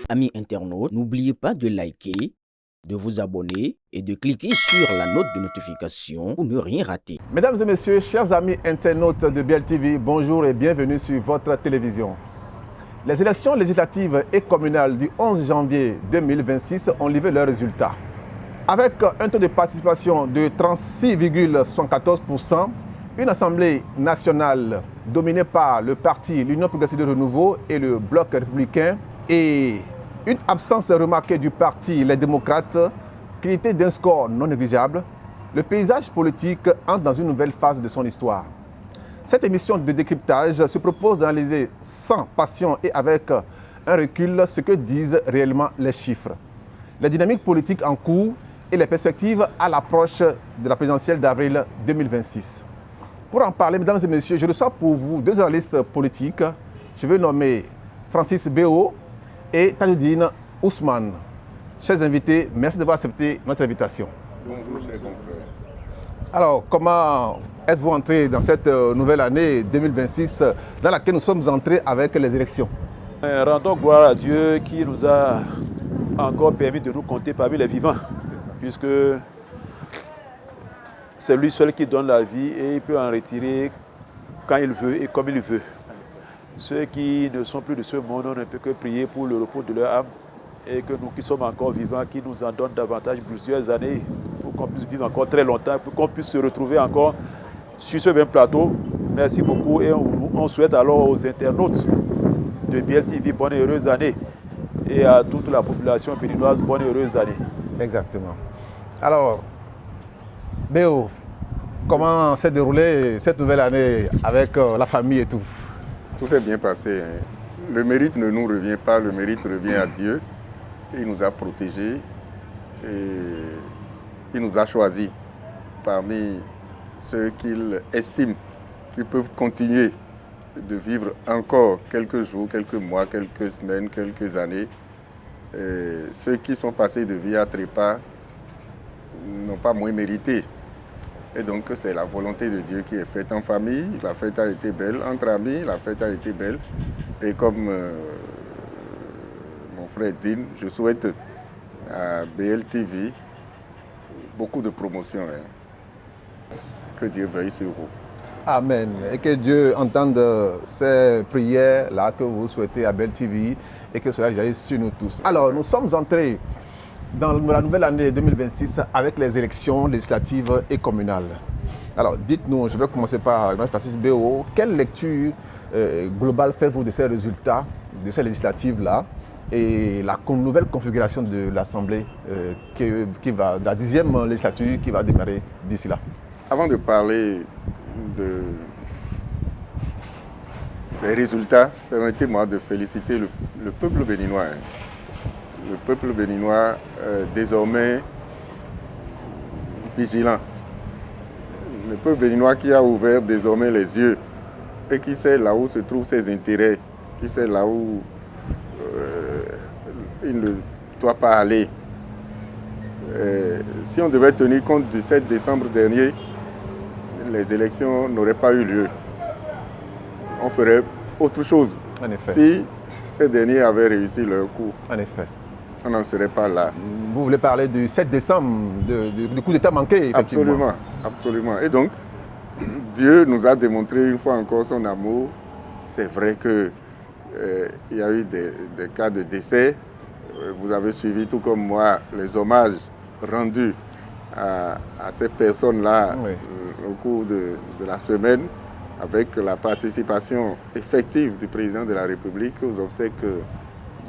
Amis internautes, n'oubliez pas de liker, de vous abonner et de cliquer sur la note de notification pour ne rien rater. Mesdames et messieurs, chers amis internautes de BLTV, bonjour et bienvenue sur votre télévision. Les élections législatives et communales du 11 janvier 2026 ont livré leurs résultats. Avec un taux de participation de 36,74%, une assemblée nationale dominée par le parti l'Union progressiste de renouveau et le bloc républicain et une absence remarquée du parti Les démocrates, crédité d'un score non négligeable, le paysage politique entre dans une nouvelle phase de son histoire. Cette émission de décryptage se propose d'analyser sans passion et avec un recul ce que disent réellement les chiffres, les dynamiques politiques en cours et les perspectives à l'approche de la présidentielle d'avril 2026. Pour en parler, mesdames et messieurs, je reçois pour vous deux analystes politiques. Je vais nommer Francis Béo et Tajoudine Ousmane. Chers invités, merci d'avoir accepté notre invitation. Bonjour, chers confrères. Alors, comment êtes-vous entré dans cette nouvelle année 2026 dans laquelle nous sommes entrés avec les élections? Rendons gloire à Dieu qui nous a encore permis de nous compter parmi les vivants, puisque c'est lui seul qui donne la vie et il peut en retirer quand il veut et comme il veut. Ceux qui ne sont plus de ce monde, on ne peut que prier pour le repos de leur âme et que nous qui sommes encore vivants, qui nous en donnent davantage plusieurs années pour qu'on puisse vivre encore très longtemps, pour qu'on puisse se retrouver encore sur ce même plateau. Merci beaucoup et on souhaite alors aux internautes de BLTV bonne et heureuse année et à toute la population béninoise bonne et heureuse année. Exactement. Alors, Béo, comment s'est déroulée cette nouvelle année avec la famille et tout? Tout s'est bien passé. Le mérite ne nous revient pas, le mérite revient à Dieu. Il nous a protégés et il nous a choisis parmi ceux qu'il estime qui peuvent continuer de vivre encore quelques jours, quelques mois, quelques semaines, quelques années. Et ceux qui sont passés de vie à trépas n'ont pas moins mérité. Et donc c'est la volonté de Dieu qui est faite en famille. La fête a été belle, entre amis, la fête a été belle. Et comme mon frère Dean, je souhaite à BLTV beaucoup de promotion. Que Dieu veuille sur vous. Amen. Et que Dieu entende ces prières-là que vous souhaitez à BLTV et que cela réalise sur nous tous. Alors, nous sommes entrés dans la nouvelle année 2026 avec les élections législatives et communales. Alors, dites-nous, je vais commencer par Francis Béo, quelle lecture globale faites-vous de ces résultats, de ces législatives-là et la nouvelle configuration de l'Assemblée de la 10e législature qui va démarrer d'ici là? Avant de parler des résultats, permettez-moi de féliciter le peuple béninois. Le peuple béninois désormais vigilant. Le peuple béninois qui a ouvert désormais les yeux et qui sait là où se trouvent ses intérêts, qui sait là où il ne doit pas aller. Si on devait tenir compte du 7 décembre dernier, les élections n'auraient pas eu lieu. On ferait autre chose. En effet. Si ces derniers avaient réussi leur coup. En effet. On n'en serait pas là. Vous voulez parler du 7 décembre, du coup d'État manqué, effectivement. Absolument, absolument. Et donc, Dieu nous a démontré une fois encore son amour. C'est vrai qu'il y a eu des cas de décès. Vous avez suivi, tout comme moi, les hommages rendus à ces personnes-là Oui. Au cours de la semaine, avec la participation effective du président de la République aux obsèques de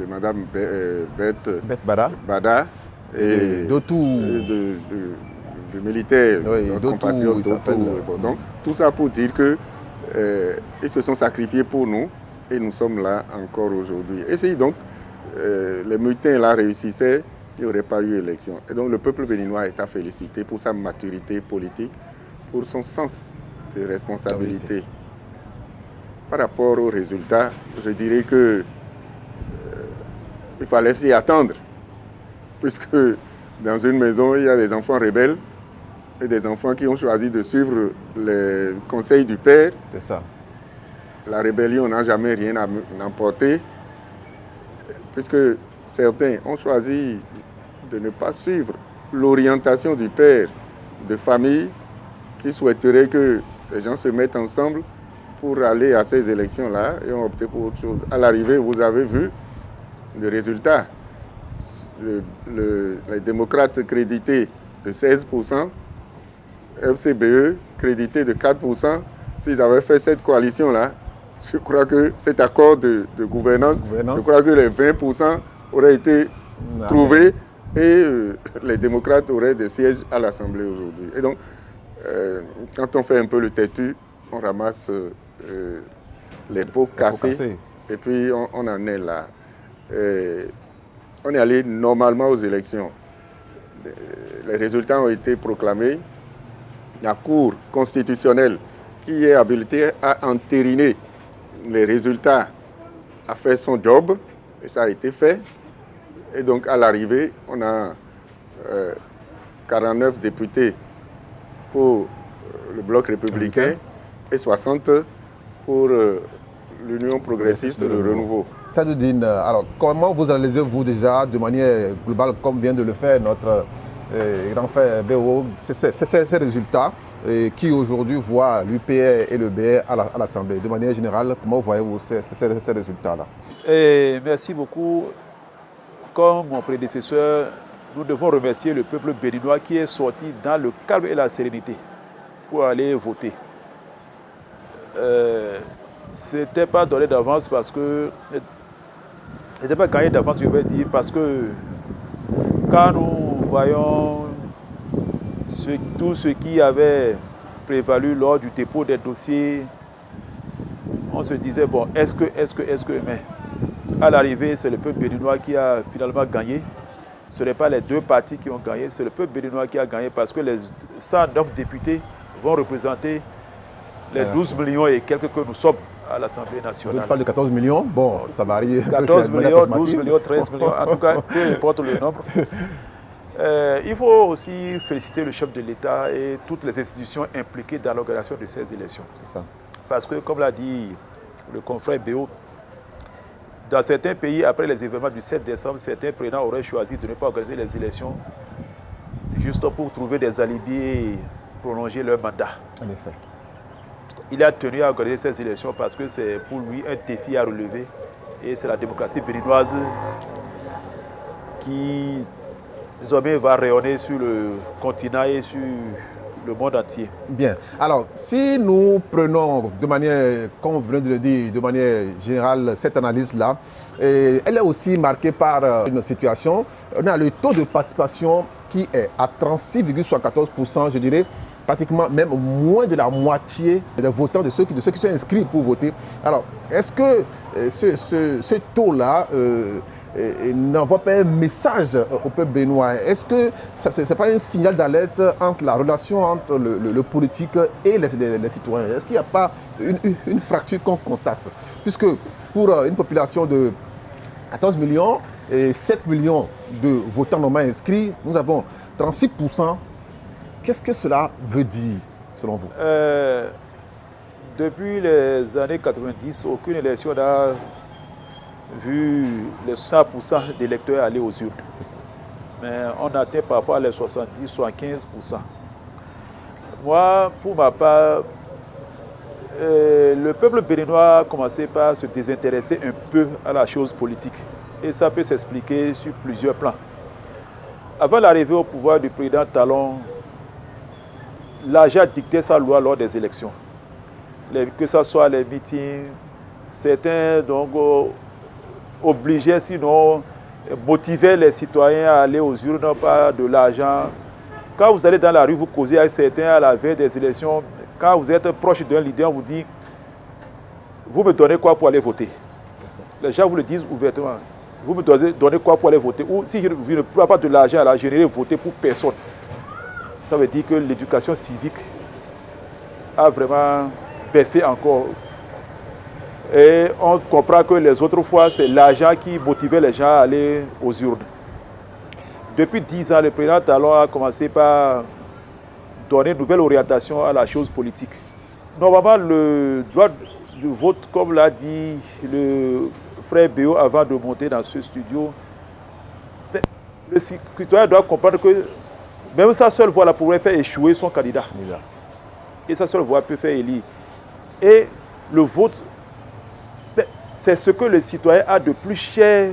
Mme Beth Bada et de militaires, oui, compatriotes d'Otou. Donc, tout ça pour dire qu'ils se sont sacrifiés pour nous et nous sommes là encore aujourd'hui. Et si donc les mutins là réussissaient, il n'y aurait pas eu élection. Et donc le peuple béninois est à féliciter pour sa maturité politique, pour son sens de responsabilité. Par rapport aux résultats, je dirais que il fallait s'y attendre, puisque dans une maison, il y a des enfants rebelles et des enfants qui ont choisi de suivre les conseils du père. C'est ça. La rébellion n'a jamais rien emporté, puisque certains ont choisi de ne pas suivre l'orientation du père de famille qui souhaiterait que les gens se mettent ensemble pour aller à ces élections-là et ont opté pour autre chose. À l'arrivée, vous avez vu le résultat. Les démocrates crédités de 16%, FCBE crédité de 4%. S'ils avaient fait cette coalition-là, je crois que cet accord de gouvernance, je crois que les 20% auraient été trouvés et les démocrates auraient des sièges à l'Assemblée aujourd'hui. Et donc, quand on fait un peu le têtu, on ramasse les pots cassés et puis on en est là. On est allé normalement aux élections. Les résultats ont été proclamés. La Cour constitutionnelle, qui est habilitée à entériner les résultats, a fait son job, et ça a été fait. Et donc, à l'arrivée, on a 49 députés pour le bloc républicain et 60 pour l'Union progressiste, le renouveau. Tadoudine, alors comment vous analysez-vous déjà de manière globale, comme vient de le faire notre grand frère BO, ces résultats qui aujourd'hui voient l'UPR et le BR à l'Assemblée? De manière générale, comment voyez-vous ces résultats-là? Merci beaucoup. Comme mon prédécesseur, nous devons remercier le peuple béninois qui est sorti dans le calme et la sérénité pour aller voter. Ce n'était pas donné d'avance parce que... Ce n'était pas gagné d'avance, je vais dire, parce que quand nous voyons tout ce qui avait prévalu lors du dépôt des dossiers, on se disait, bon, est-ce que, mais à l'arrivée, c'est le peuple béninois qui a finalement gagné. Ce n'est pas les deux partis qui ont gagné, c'est le peuple béninois qui a gagné parce que les 109 députés vont représenter les 12 millions et quelques que nous sommes à l'Assemblée nationale. On parle de 14 millions, bon, ça varie. 14 millions, 12 millions, 13 millions, en tout cas, peu importe le nombre. Il faut aussi féliciter le chef de l'État et toutes les institutions impliquées dans l'organisation de ces élections. C'est ça. Parce que, comme l'a dit le confrère Béo, dans certains pays, après les événements du 7 décembre, certains présidents auraient choisi de ne pas organiser les élections juste pour trouver des alibis et prolonger leur mandat. En effet. Il a tenu à organiser ces élections parce que c'est pour lui un défi à relever. Et c'est la démocratie béninoise qui, désormais, va rayonner sur le continent et sur le monde entier. Bien. Alors, si nous prenons de manière, comme vous venez de le dire, de manière générale, cette analyse-là, elle est aussi marquée par une situation. On a le taux de participation qui est à 36,74%, je dirais, pratiquement même moins de la moitié des votants, de ceux qui sont inscrits pour voter. Alors, est-ce que ce taux-là n'envoie pas un message au peuple béninois? Est-ce que ce n'est pas un signal d'alerte entre la relation entre le politique et les citoyens? Est-ce qu'il n'y a pas une fracture qu'on constate? Puisque pour une population de 14 millions et 7 millions de votants normalement inscrits, nous avons 36%. Qu'est-ce que cela veut dire, selon vous? Depuis les années 90, aucune élection n'a vu les 100% d'électeurs aller aux urnes. Mais on atteint parfois les 70, 75%. Moi, pour ma part, le peuple béninois a commencé par se désintéresser un peu à la chose politique. Et ça peut s'expliquer sur plusieurs plans. Avant l'arrivée au pouvoir du président Talon, l'argent dictait sa loi lors des élections. Que ce soit les meetings, certains donc obligeaient, sinon motivaient les citoyens à aller aux urnes par de l'argent. Quand vous allez dans la rue, vous causez avec certains à la veille des élections. Quand vous êtes proche d'un leader, on vous dit, vous me donnez quoi pour aller voter? Les gens vous le disent ouvertement. Vous me donnez quoi pour aller voter? Ou si je ne prends pas de l'argent, là, je n'irai voter pour personne. Ça veut dire que l'éducation civique a vraiment baissé encore. Et on comprend que les autres fois, c'est l'argent qui motivait les gens à aller aux urnes. Depuis 10 ans, le président Talon a commencé par donner une nouvelle orientation à la chose politique. Normalement, le droit de vote, comme l'a dit le frère Béo avant de monter dans ce studio, le citoyen doit comprendre que même sa seule voix là pourrait faire échouer son candidat. Et sa seule voix peut faire élire. Et le vote, c'est ce que le citoyen a de plus cher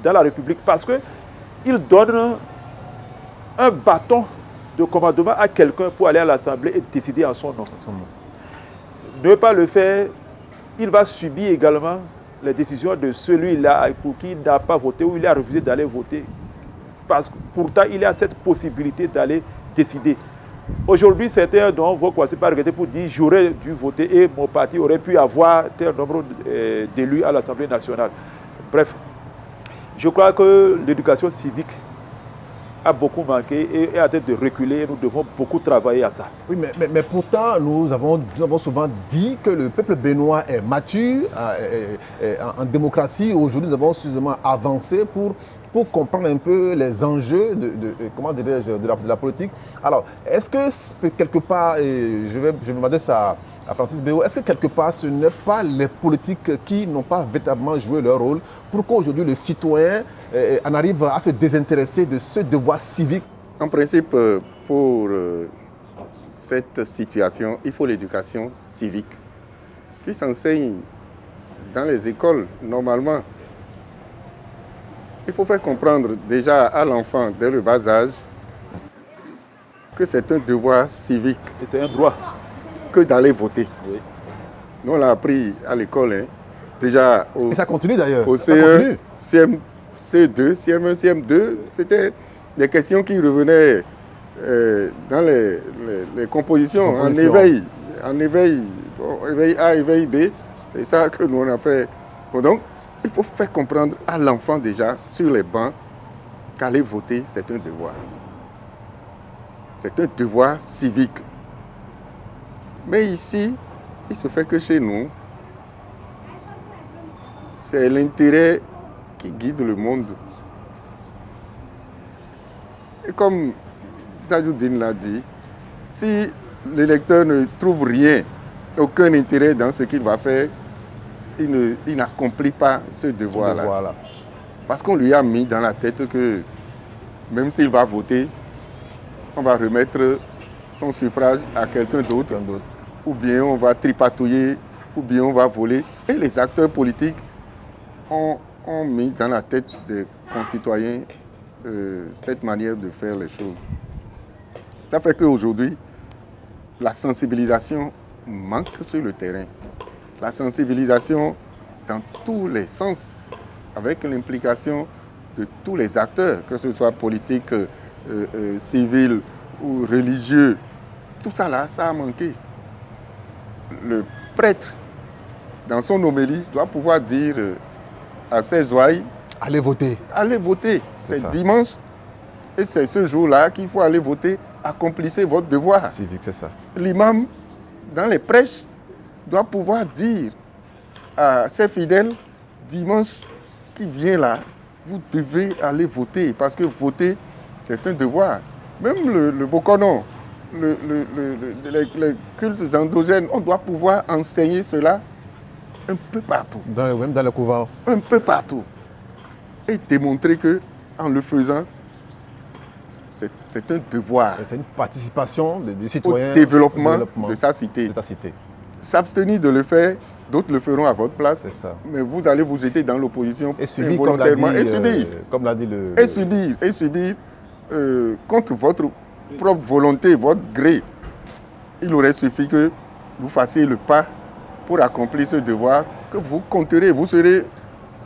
dans la République parce qu'il donne un bâton de commandement à quelqu'un pour aller à l'Assemblée et décider en son nom. Ne pas le faire, il va subir également les décisions de celui-là pour qui il n'a pas voté ou il a refusé d'aller voter. Parce que pourtant, il a cette possibilité d'aller décider. Aujourd'hui, certains vont commencer par regretter pour dire j'aurais dû voter et mon parti aurait pu avoir tel nombre d'élus à l'Assemblée nationale. Bref, je crois que l'éducation civique a beaucoup manqué et est en train de reculer et nous devons beaucoup travailler à ça. Oui, mais pourtant, nous avons souvent dit que le peuple béninois est mature en démocratie. Aujourd'hui, nous avons suffisamment avancé pour comprendre un peu les enjeux de la politique. Alors, est-ce que quelque part, et je vais demander ça à Francis Béo, est-ce que quelque part ce n'est pas les politiques qui n'ont pas véritablement joué leur rôle pour qu'aujourd'hui le citoyen en arrive à se désintéresser de ce devoir civique? En principe, pour cette situation, il faut l'éducation civique qui s'enseigne dans les écoles normalement. Il faut faire comprendre déjà à l'enfant, dès le bas âge, que c'est un devoir civique. Et c'est un droit. Que d'aller voter. Oui. Nous, on l'a appris à l'école, déjà et ça continue d'ailleurs. Au CE, CM2, CM1, CM2, c'était des questions qui revenaient dans les compositions, en éveil A, éveil B. C'est ça que nous on a fait. Bon, donc, il faut faire comprendre à l'enfant déjà, sur les bancs, qu'aller voter, c'est un devoir. C'est un devoir civique. Mais ici, il se fait que chez nous, c'est l'intérêt qui guide le monde. Et comme Tajoudine l'a dit, si l'électeur ne trouve rien, aucun intérêt dans ce qu'il va faire, il n'accomplit pas ce devoir-là. Parce qu'on lui a mis dans la tête que même s'il va voter, on va remettre son suffrage à quelqu'un d'autre, ou bien on va tripatouiller, ou bien on va voler. Et les acteurs politiques ont mis dans la tête des concitoyens cette manière de faire les choses. Ça fait qu'aujourd'hui, la sensibilisation manque sur le terrain. La sensibilisation dans tous les sens, avec l'implication de tous les acteurs, que ce soit politique, civil ou religieux. Tout ça là, ça a manqué. Le prêtre, dans son homélie, doit pouvoir dire à ses ouailles, allez voter. Allez voter. C'est dimanche et c'est ce jour-là qu'il faut aller voter. Accomplissez votre devoir. Civique, c'est ça. L'imam, dans les prêches, doit pouvoir dire à ses fidèles, dimanche qui vient là, vous devez aller voter, parce que voter, c'est un devoir. Même le Bokonon, les cultes endogènes, on doit pouvoir enseigner cela un peu partout. Même dans le couvent. Un peu partout. Et démontrer qu'en le faisant, c'est un devoir. C'est une participation du citoyen au développement de sa cité. S'abstenir de le faire, d'autres le feront à votre place. Mais vous allez vous jeter dans l'opposition involontairement. Comme l'a dit le... Et subir contre votre propre volonté, votre gré. Il aurait suffi que vous fassiez le pas pour accomplir ce devoir, que vous compterez. Vous serez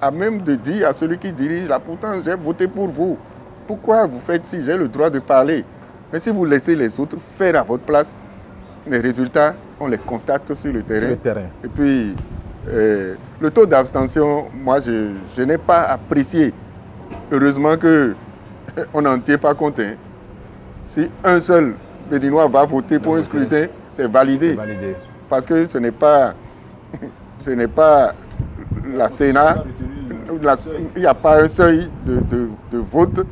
à même de dire à celui qui dirige, là, pourtant j'ai voté pour vous. Pourquoi vous faites si j'ai le droit de parler? Mais si vous laissez les autres faire à votre place, les résultats, on les constate sur le terrain. Et puis, le taux d'abstention, moi, je n'ai pas apprécié. Heureusement qu'on n'en tient pas compte. Hein. Si un seul Béninois va voter pour un scrutin, c'est validé. Parce que ce n'est pas la Sénat, il n'y a pas un seuil de vote,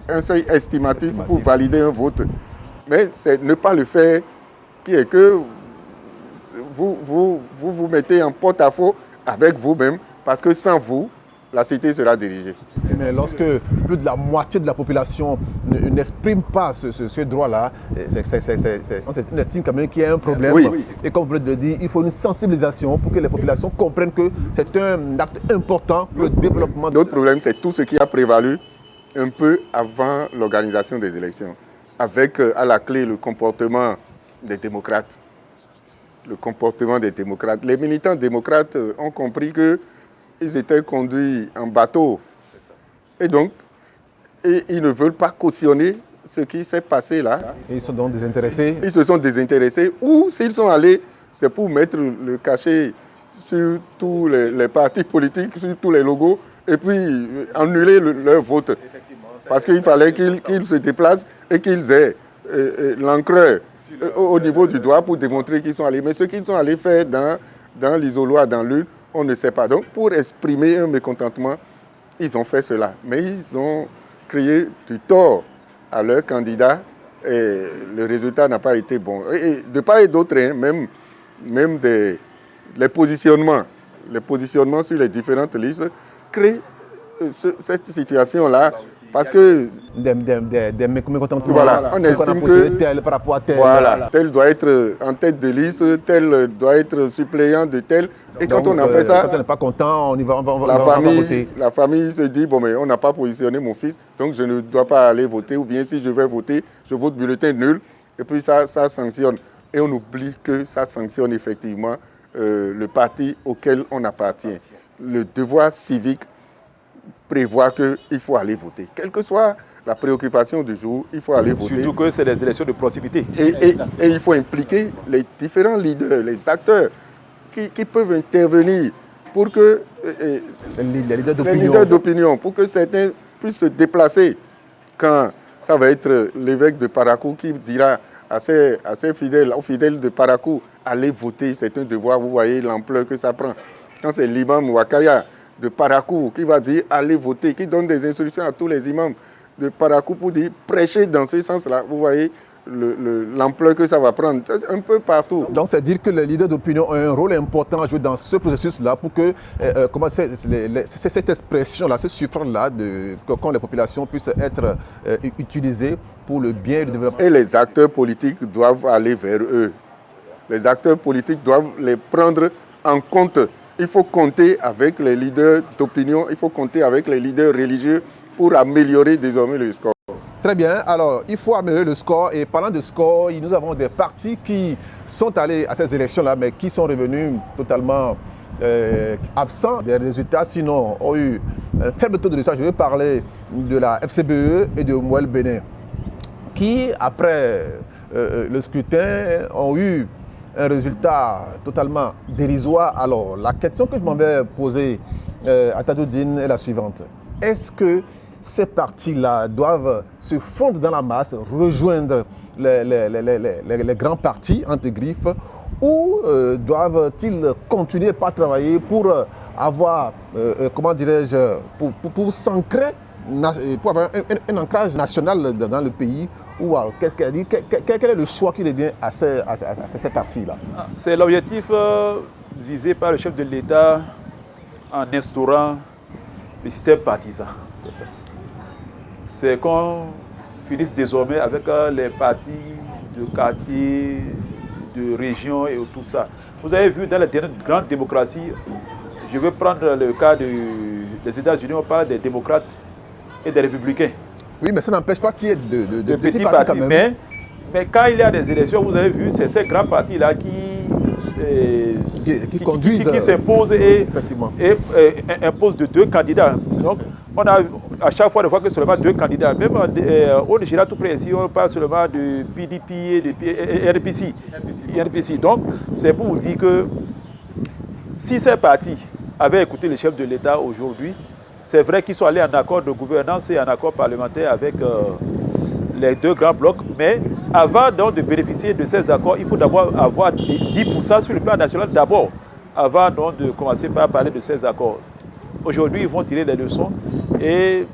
un seuil estimatif pour valider un vote. Mais c'est ne pas le faire qui est que vous mettez en porte-à-faux avec vous-même, parce que sans vous, la cité sera dirigée. Mais lorsque plus de la moitié de la population n'exprime pas ce droit-là, on estime quand même qu'il y a un problème. Oui. Et comme vous le dites, il faut une sensibilisation pour que les populations comprennent que c'est un acte important pour le développement. L'autre problème, c'est tout ce qui a prévalu un peu avant l'organisation des élections, avec à la clé le comportement des démocrates. Le comportement des démocrates. Les militants démocrates ont compris qu'ils étaient conduits en bateau. Et donc, ils ne veulent pas cautionner ce qui s'est passé là. Et ils sont donc désintéressés. Ils se sont désintéressés. Ou s'ils sont allés, c'est pour mettre le cachet sur tous les partis politiques, sur tous les logos, et puis annuler leur vote. Parce qu'il fallait qu'ils se déplacent et qu'ils aient l'encreur au niveau du doigt pour démontrer qu'ils sont allés. Mais ce qu'ils sont allés faire dans l'isoloir, dans l'urne, on ne sait pas. Donc, pour exprimer un mécontentement, ils ont fait cela. Mais ils ont créé du tort à leur candidat et le résultat n'a pas été bon. Et de part et d'autre, hein, même les positionnements sur les différentes listes créent cette situation-là. Parce que des mécontentements. Voilà, on estime que tel par rapport à tel. Voilà, tel doit être en tête de liste, tel doit être suppléant de tel. Et Donc, quand on a fait ça, quand on n'est pas content, on va voter. la famille se dit, bon mais on n'a pas positionné mon fils, donc je ne dois pas aller voter, ou bien si je vais voter, je vote bulletin nul, et puis ça sanctionne. Et on oublie que ça sanctionne effectivement le parti auquel on appartient. Le devoir civique prévoit qu'il faut aller voter. Quelle que soit la préoccupation du jour, il faut aller voter. Surtout que c'est des élections de proximité. Et il faut impliquer les différents leaders, les acteurs qui peuvent intervenir pour que Les leaders d'opinion, pour que certains puissent se déplacer. Quand ça va être l'évêque de Parakou qui dira à ses fidèles, aux fidèles de Parakou, allez voter, c'est un devoir, vous voyez l'ampleur que ça prend. Quand c'est l'imam Wakaya de Parakou qui va dire allez voter, qui donne des instructions à tous les imams de Parakou pour dire prêcher dans ce sens-là. Vous voyez l'ampleur que ça va prendre un peu partout. Donc, c'est dire que les leaders d'opinion ont un rôle important à jouer dans ce processus-là pour que cette expression-là, ce suffrage-là, quand les populations puissent être utilisées pour le bien et le développement. Et les acteurs politiques doivent aller vers eux. Les acteurs politiques doivent les prendre en compte. Il faut compter avec les leaders d'opinion, il faut compter avec les leaders religieux pour améliorer désormais le score. Très bien, alors il faut améliorer le score et parlant de score, nous avons des partis qui sont allés à ces élections-là mais qui sont revenus totalement absents des résultats, sinon ont eu un faible taux de résultat. Je vais parler de la FCBE et de Mouel Bénin qui, après le scrutin, ont eu un résultat totalement dérisoire. Alors, la question que je m'en vais poser à Tadoudine est la suivante. Est-ce que ces partis-là doivent se fondre dans la masse, rejoindre les grands partis, entre griffes, ou doivent-ils continuer par travailler pour avoir, comment dirais-je, pour s'ancrer, pour avoir un ancrage national dans le pays, ou alors, quel est le choix qui revient à ces partis-là? C'est l'objectif visé par le chef de l'État en instaurant le système partisan. C'est qu'on finisse désormais avec les partis de quartier, de région et tout ça. Vous avez vu dans la dernière grande démocratie, je vais prendre le cas des États-Unis, on parle des démocrates et des républicains. Oui, mais ça n'empêche pas qu'il y ait de petits partis. Mais quand il y a des élections, vous avez vu, c'est ces grands partis-là qui s'imposent et imposent de deux candidats. Donc, on a à chaque fois de voir que seulement deux candidats. Même au Nigeria, tout près ici, on parle seulement de PDP et de RPC. Donc, c'est pour vous dire que si ces partis avaient écouté le chef de l'État aujourd'hui, c'est vrai qu'ils sont allés en accord de gouvernance et en accord parlementaire avec les deux grands blocs, mais avant donc de bénéficier de ces accords, il faut d'abord avoir 10% sur le plan national d'abord, avant donc de commencer par parler de ces accords. Aujourd'hui, ils vont tirer les leçons et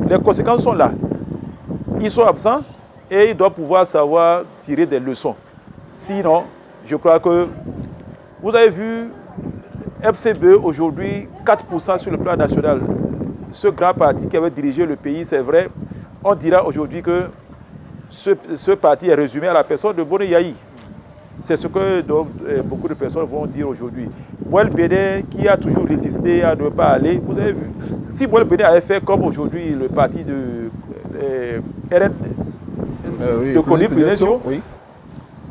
les conséquences sont là. Ils sont absents et ils doivent pouvoir savoir tirer des leçons. Sinon, je crois que vous avez vu FCBE aujourd'hui 4% sur le plan national. Ce grand parti qui avait dirigé le pays, c'est vrai, on dira aujourd'hui que ce parti est résumé à la personne de Boni Yayi. C'est ce que beaucoup de personnes vont dire aujourd'hui. Boel Bénin, qui a toujours résisté à ne pas aller, vous avez vu, si Boel Bénin avait fait comme aujourd'hui le parti de RN, de Kony Prudentiaux, oui,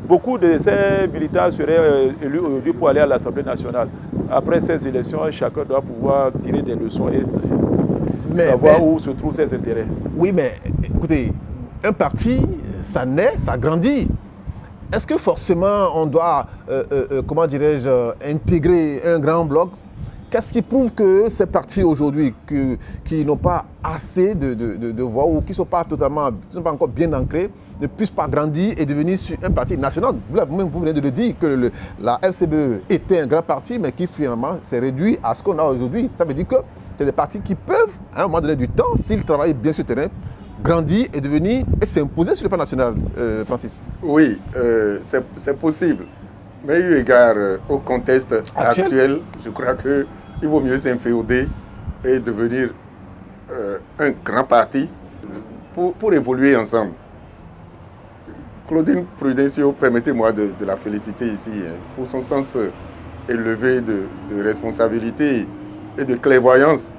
beaucoup de ces militants seraient élus aujourd'hui pour aller à l'Assemblée nationale. Après ces élections, chacun doit pouvoir tirer des leçons et savoir où se trouvent ses intérêts. Oui, mais écoutez, un parti, ça naît, ça grandit. Est-ce que forcément on doit, comment dirais-je, intégrer un grand bloc? Qu'est-ce qui prouve que ces partis aujourd'hui qui n'ont pas assez de voix ou qui ne sont pas encore bien ancrés ne puissent pas grandir et devenir un parti national? Vous-même, vous venez de le dire que la FCBE était un grand parti, mais qui finalement s'est réduit à ce qu'on a aujourd'hui. Ça veut dire que c'est des partis qui peuvent, à un moment donné du temps, s'ils travaillent bien sur le terrain, grandir et devenir et s'imposer sur le plan national, Francis. Oui, c'est possible. Mais eu égard au contexte actuel, je crois qu'il vaut mieux s'inféoder et devenir un grand parti pour évoluer ensemble. Claudine Prudentiaux, permettez-moi de la féliciter ici pour son sens élevé de responsabilité et de clairvoyance.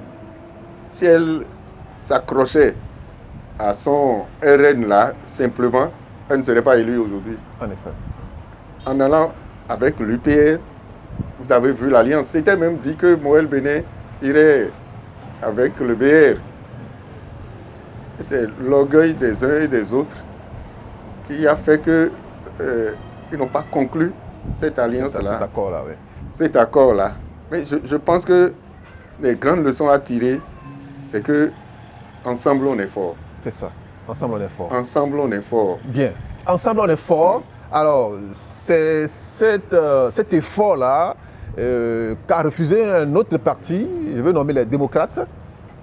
Si elle s'accrochait à son RN là, simplement, elle ne serait pas élue aujourd'hui. En effet. En allant avec l'UPR, vous avez vu l'alliance. C'était même dit que Moël Bénin irait avec le BR. C'est l'orgueil des uns et des autres qui a fait qu'ils n'ont pas conclu cette alliance-là. Cet accord-là, oui. Cet accord-là. Mais je pense que les grandes leçons à tirer, c'est que ensemble on est fort. C'est ça. Ensemble on est fort. Ensemble on est fort. Bien. Ensemble on est fort. Alors, c'est cet effort-là qu'a refusé un autre parti, je veux nommer les démocrates,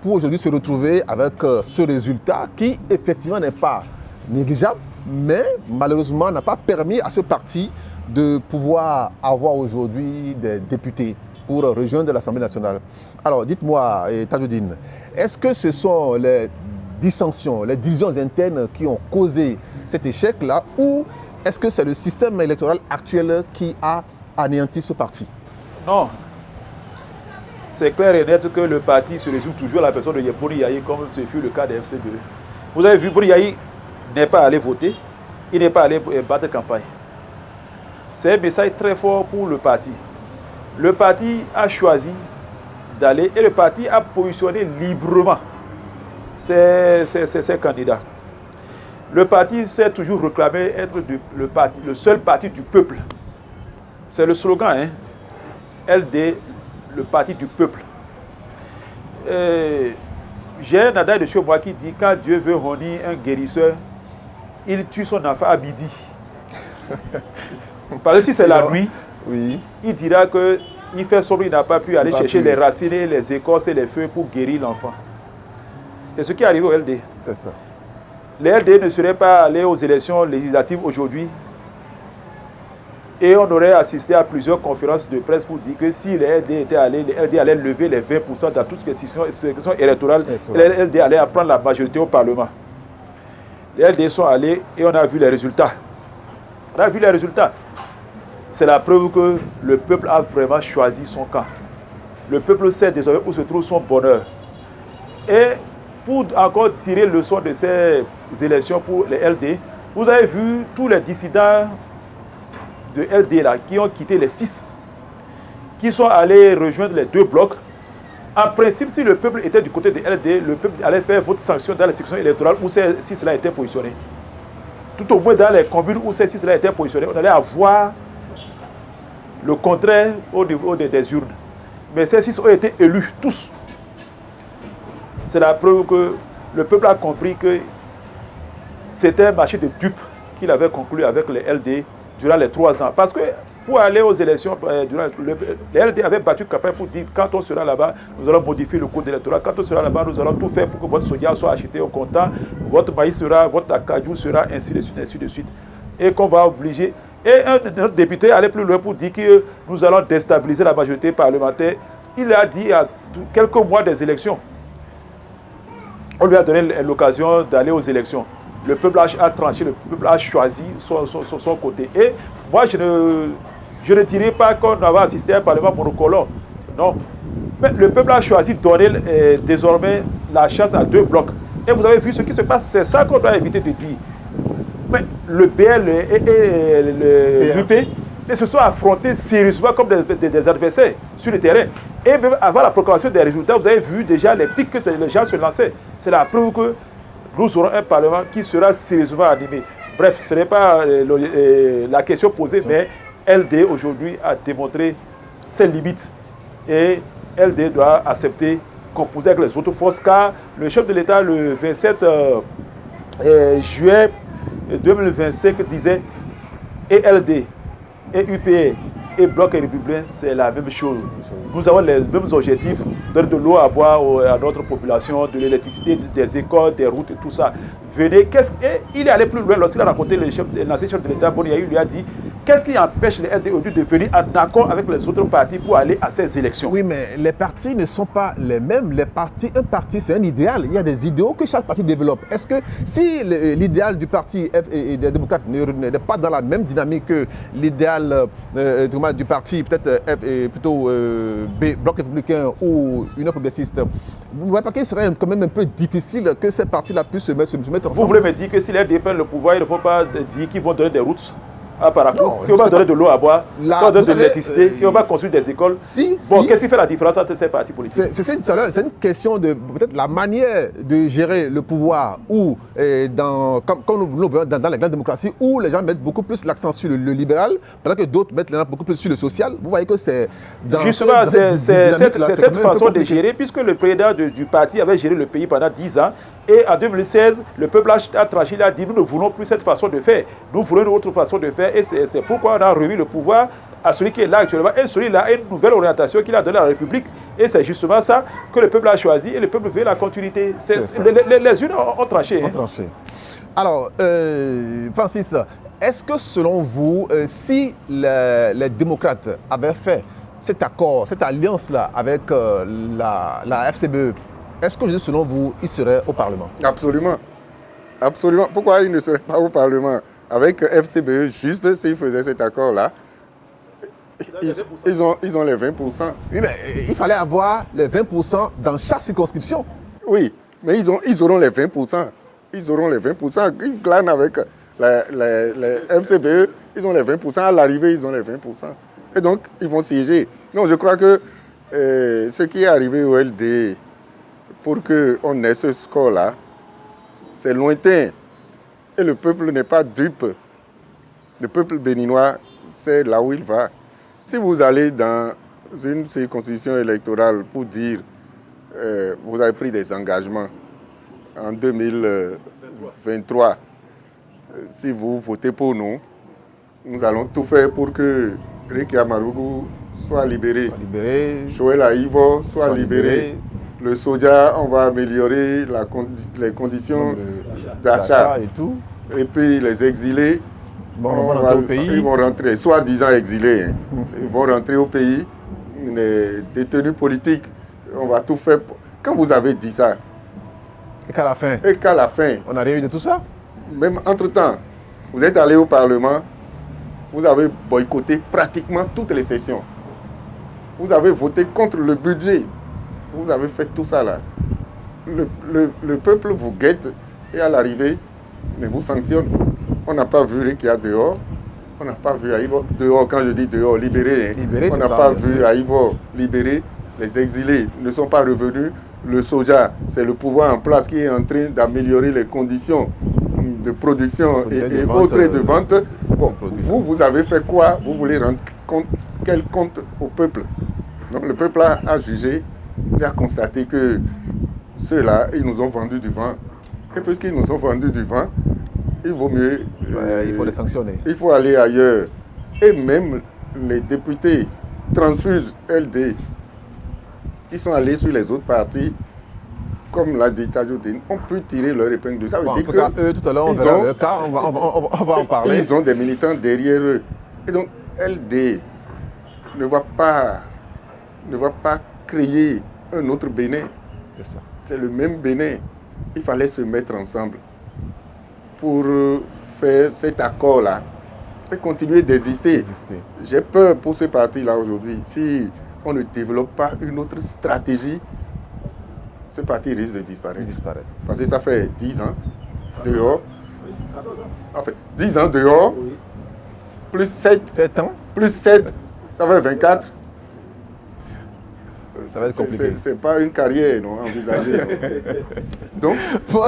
pour aujourd'hui se retrouver avec ce résultat qui, effectivement, n'est pas négligeable, mais malheureusement n'a pas permis à ce parti de pouvoir avoir aujourd'hui des députés pour rejoindre l'Assemblée nationale. Alors, dites-moi, Tajoudine, est-ce que ce sont les dissensions, les divisions internes qui ont causé cet échec-là, ou est-ce que c'est le système électoral actuel qui a anéanti ce parti? Non. C'est clair et net que le parti se résume toujours à la personne de Boni Yayi, comme ce fut le cas de FCBE. Vous avez vu, Boni Yayi n'est pas allé voter, il n'est pas allé battre campagne. C'est un message très fort pour le parti. Le parti a choisi d'aller et le parti a positionné librement ses candidats. Le parti s'est toujours réclamé être le seul parti du peuple. C'est le slogan, hein? LD, le parti du peuple. J'ai un adage de chez moi qui dit: quand Dieu veut honir un guérisseur, il tue son enfant à midi. Parce que si c'est la nuit, oui, il dira qu'il fait sombre, il n'a pas pu aller chercher les racines, les écorces et les feuilles pour guérir l'enfant. C'est ce qui est arrivé au LD. C'est ça. Les LD ne seraient pas allés aux élections législatives aujourd'hui et on aurait assisté à plusieurs conférences de presse pour dire que si les LD étaient allés, les LD allaient lever les 20% dans toutes les sections électorales et les LD allaient prendre la majorité au Parlement. Les LD sont allés et on a vu les résultats. On a vu les résultats. C'est la preuve que le peuple a vraiment choisi son camp. Le peuple sait désormais où se trouve son bonheur. Et pour encore tirer leçon de ces élections pour les LD, vous avez vu tous les dissidents de LD là, qui ont quitté les 6, qui sont allés rejoindre les 2 blocs. En principe, si le peuple était du côté de LD, le peuple allait faire vote sanction dans les sections électorales où ces 6 là étaient positionnés. Tout au moins dans les communes où ces 6 là étaient positionnés, on allait avoir le contraire au niveau des urnes. Mais ces 6 ont été élus, tous. C'est la preuve que le peuple a compris que c'était un marché de dupes qu'il avait conclu avec les LD durant les 3 ans. Parce que pour aller aux élections, les LD avaient battu campagne pour dire: quand on sera là-bas, nous allons modifier le code électoral. Quand on sera là-bas, nous allons tout faire pour que votre soja soit acheté au comptant, votre maïs sera, votre acajou sera, ainsi de suite, ainsi de suite. Et qu'on va obliger. Et notre député allait plus loin pour dire que nous allons déstabiliser la majorité parlementaire. Il a dit à quelques mois des élections, on lui a donné l'occasion d'aller aux élections. Le peuple a tranché, le peuple a choisi son côté. Et moi, je ne dirais pas qu'on avait assisté à un parlement monocolore. Non. Mais le peuple a choisi de donner désormais la chance à 2 blocs. Et vous avez vu ce qui se passe. C'est ça qu'on doit éviter de dire. Mais le BL et l'UP se sont affrontés sérieusement comme des adversaires sur le terrain. Et même avant la proclamation des résultats, vous avez vu déjà les pics que les gens se lançaient. C'est la preuve que nous aurons un Parlement qui sera sérieusement animé. Bref, ce n'est pas la question posée, mais LD aujourd'hui a démontré ses limites. Et LD doit accepter composer avec les autres forces, car le chef de l'État, le 27 juin 2025, disait et LD, et UPR, et Bloc et Républicain, c'est la même chose. Nous avons les mêmes objectifs, donner de l'eau à boire à notre population, de l'électricité, des écoles, des routes et tout ça. Venez, et il est allé plus loin lorsqu'il a rencontré l'ancien chef de l'État, Boniaï, il lui a dit qu'est-ce qui empêche les LD aujourd'hui de venir en accord avec les autres partis pour aller à ces élections? Oui, mais les partis ne sont pas les mêmes. Un parti, c'est un idéal. Il y a des idéaux que chaque parti développe. Est-ce que si l'idéal du parti et des démocrates n'est pas dans la même dynamique que l'idéal du parti, peut-être plutôt Bloc républicain ou Union progressiste, vous ne voyez pas qu'il serait quand même un peu difficile que ces partis-là puissent se mettre ensemble? Vous voulez me dire que si les LD prennent le pouvoir, ils ne vont pas dire qu'ils vont donner des routes à Parakou, qui va donner de l'eau à boire, qui va donner de l'électricité, qui va construire des écoles. Qu'est-ce qui fait la différence entre ces partis politiques? C'est une question de peut-être la manière de gérer le pouvoir, ou comme nous voulons dans les grandes démocraties, où les gens mettent beaucoup plus l'accent sur le libéral, pendant que d'autres mettent beaucoup plus sur le social. Vous voyez que c'est justement cette façon de gérer, puisque le président du parti avait géré le pays pendant 10 ans, et en 2016, le peuple a tranché, il a dit nous ne voulons plus cette façon de faire, nous voulons une autre façon de faire, et c'est pourquoi on a remis le pouvoir à celui qui est là actuellement, et celui-là a une nouvelle orientation qu'il a donnée à la République, et c'est justement ça que le peuple a choisi, et le peuple veut la continuité. Les unes ont tranché. Alors, Francis, est-ce que selon vous, si les démocrates avaient fait cet accord, cette alliance-là avec la FCBE, est-ce que selon vous, ils seraient au Parlement? Absolument. Absolument. Pourquoi ils ne seraient pas au Parlement? Avec FCBE, juste s'ils faisaient cet accord-là, ils ont les 20%. Oui, mais il fallait avoir les 20% dans chaque circonscription. Oui, mais ils auront les 20%. Ils auront les 20%. Ils glanent avec les FCBE, ils ont les 20%. À l'arrivée, ils ont les 20%. Et donc, ils vont siéger. Donc, je crois que ce qui est arrivé au LD, pour qu'on ait ce score-là, c'est lointain. Et le peuple n'est pas dupe. Le peuple béninois, c'est là où il va. Si vous allez dans une circonscription électorale pour dire vous avez pris des engagements en 2023, si vous votez pour nous, nous allons tout faire pour que Rékia Marugu soit libéré. Joël Aïvo soit libéré. Le soja, on va améliorer les conditions d'achat. Et puis les exilés, ils vont rentrer, soi-disant exilés, ils vont rentrer au pays. Les détenus politiques, on va tout faire. Quand vous avez dit ça, et qu'à la fin, on a rien eu de tout ça. Même entre-temps, vous êtes allé au Parlement, vous avez boycotté pratiquement toutes les sessions. Vous avez voté contre le budget. Vous avez fait tout ça là. Le peuple vous guette et à l'arrivée, il vous sanctionne. On n'a pas vu qu'il y a dehors. On n'a pas vu Aïvo dehors, quand je dis dehors, libéré. On n'a pas vu Aïvo libéré. Les exilés ne sont pas revenus. Le soja, c'est le pouvoir en place qui est en train d'améliorer les conditions de production et autres de vente. Bon, vous avez fait quoi? Vous voulez rendre quel compte au peuple? Donc le peuple a jugé et a constaté que ceux-là, ils nous ont vendu du vent. Et puisqu'ils nous ont vendu du vent, il vaut mieux... il faut les sanctionner. Il faut aller ailleurs. Et même les députés transfuges LD, ils sont allés sur les autres partis comme l'a dit Tadjoudine, on peut tirer leur épingle de ça. Bon, en tout cas, eux, tout à l'heure, on verra le cas, on va en parler. Ils ont des militants derrière eux. Et donc, LD ne va pas créer un autre Bénin. C'est le même Bénin. Il fallait se mettre ensemble pour faire cet accord-là et continuer d'exister. J'ai peur pour ce parti-là aujourd'hui. Si on ne développe pas une autre stratégie, ce parti risque de disparaître. Parce que ça fait 10 ans dehors. En fait, 10 ans dehors, plus 7 ans. Plus 7, ça fait 24. Ça va être compliqué. C'est pas une carrière non, envisagée. Donc,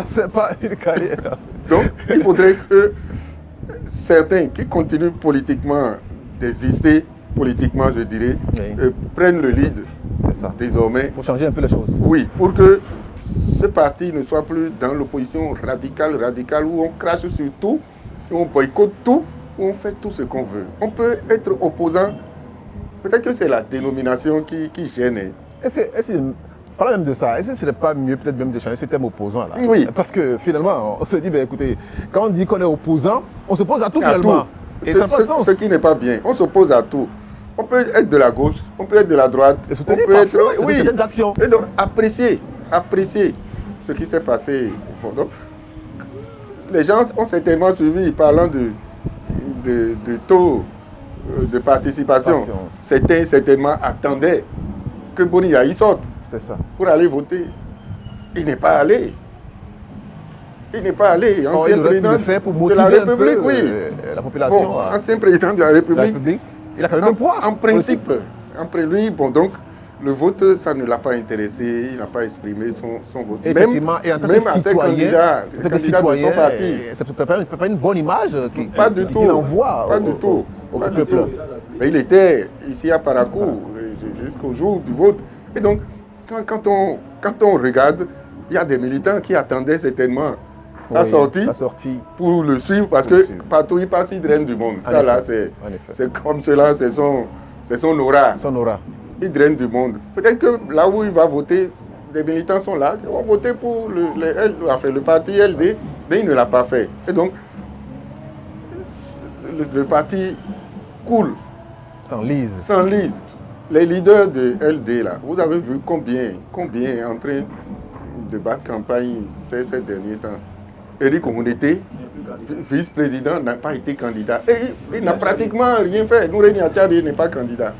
c'est pas une carrière. Donc, il faudrait que certains qui continuent politiquement d'exister, politiquement je dirais, prennent le lead désormais. Pour changer un peu les choses. Oui, pour que ce parti ne soit plus dans l'opposition radicale où on crache sur tout, où on boycotte tout, où on fait tout ce qu'on veut. On peut être opposant. Peut-être que c'est la dénomination qui gêne. Parlant même de ça, est-ce que ce n'est pas mieux peut-être même de changer ce terme opposant là? Oui. Parce que finalement, on se dit, ben, écoutez, quand on dit qu'on est opposant, on s'oppose à tout finalement. Et ça n'a pas de sens. Ce qui n'est pas bien. On s'oppose à tout. On peut être de la gauche, on peut être de la droite. Et soutenir on peut parfois, être... Oui. des actions. Et donc, apprécier ce qui s'est passé. Bon, donc, les gens ont certainement suivi parlant de taux de participation. Certains certainement attendaient que Boniya y sorte pour aller voter. Il n'est pas allé. Ancien président de la République, oui. La population. Bon, ancien président de la République. Il a quand même un poids. En principe. Après lui, bon, donc, le vote, ça ne l'a pas intéressé. Il n'a pas exprimé son vote. Effectivement, et en tant que citoyen, de son parti. Ça ne peut pas une bonne image qu'il envoie au peuple. Mais il était ici à Parakou jusqu'au jour du vote. Et donc, quand on regarde, il y a des militants qui attendaient certainement sa sortie pour le suivre parce que partout il passe, il draine du monde. Ça là, c'est comme cela, c'est son aura. Il draine du monde. Peut-être que là où il va voter, des militants sont là, qui vont voter pour le parti LD, mais il ne l'a pas fait. Et donc, le parti coule. S'enlise. Les leaders de LD, là, vous avez vu combien est en train de battre campagne ces derniers temps. Éric Omonété, vice-président, n'a pas été candidat. Et il n'a pratiquement rien fait. Noureni Achari n'est pas candidat.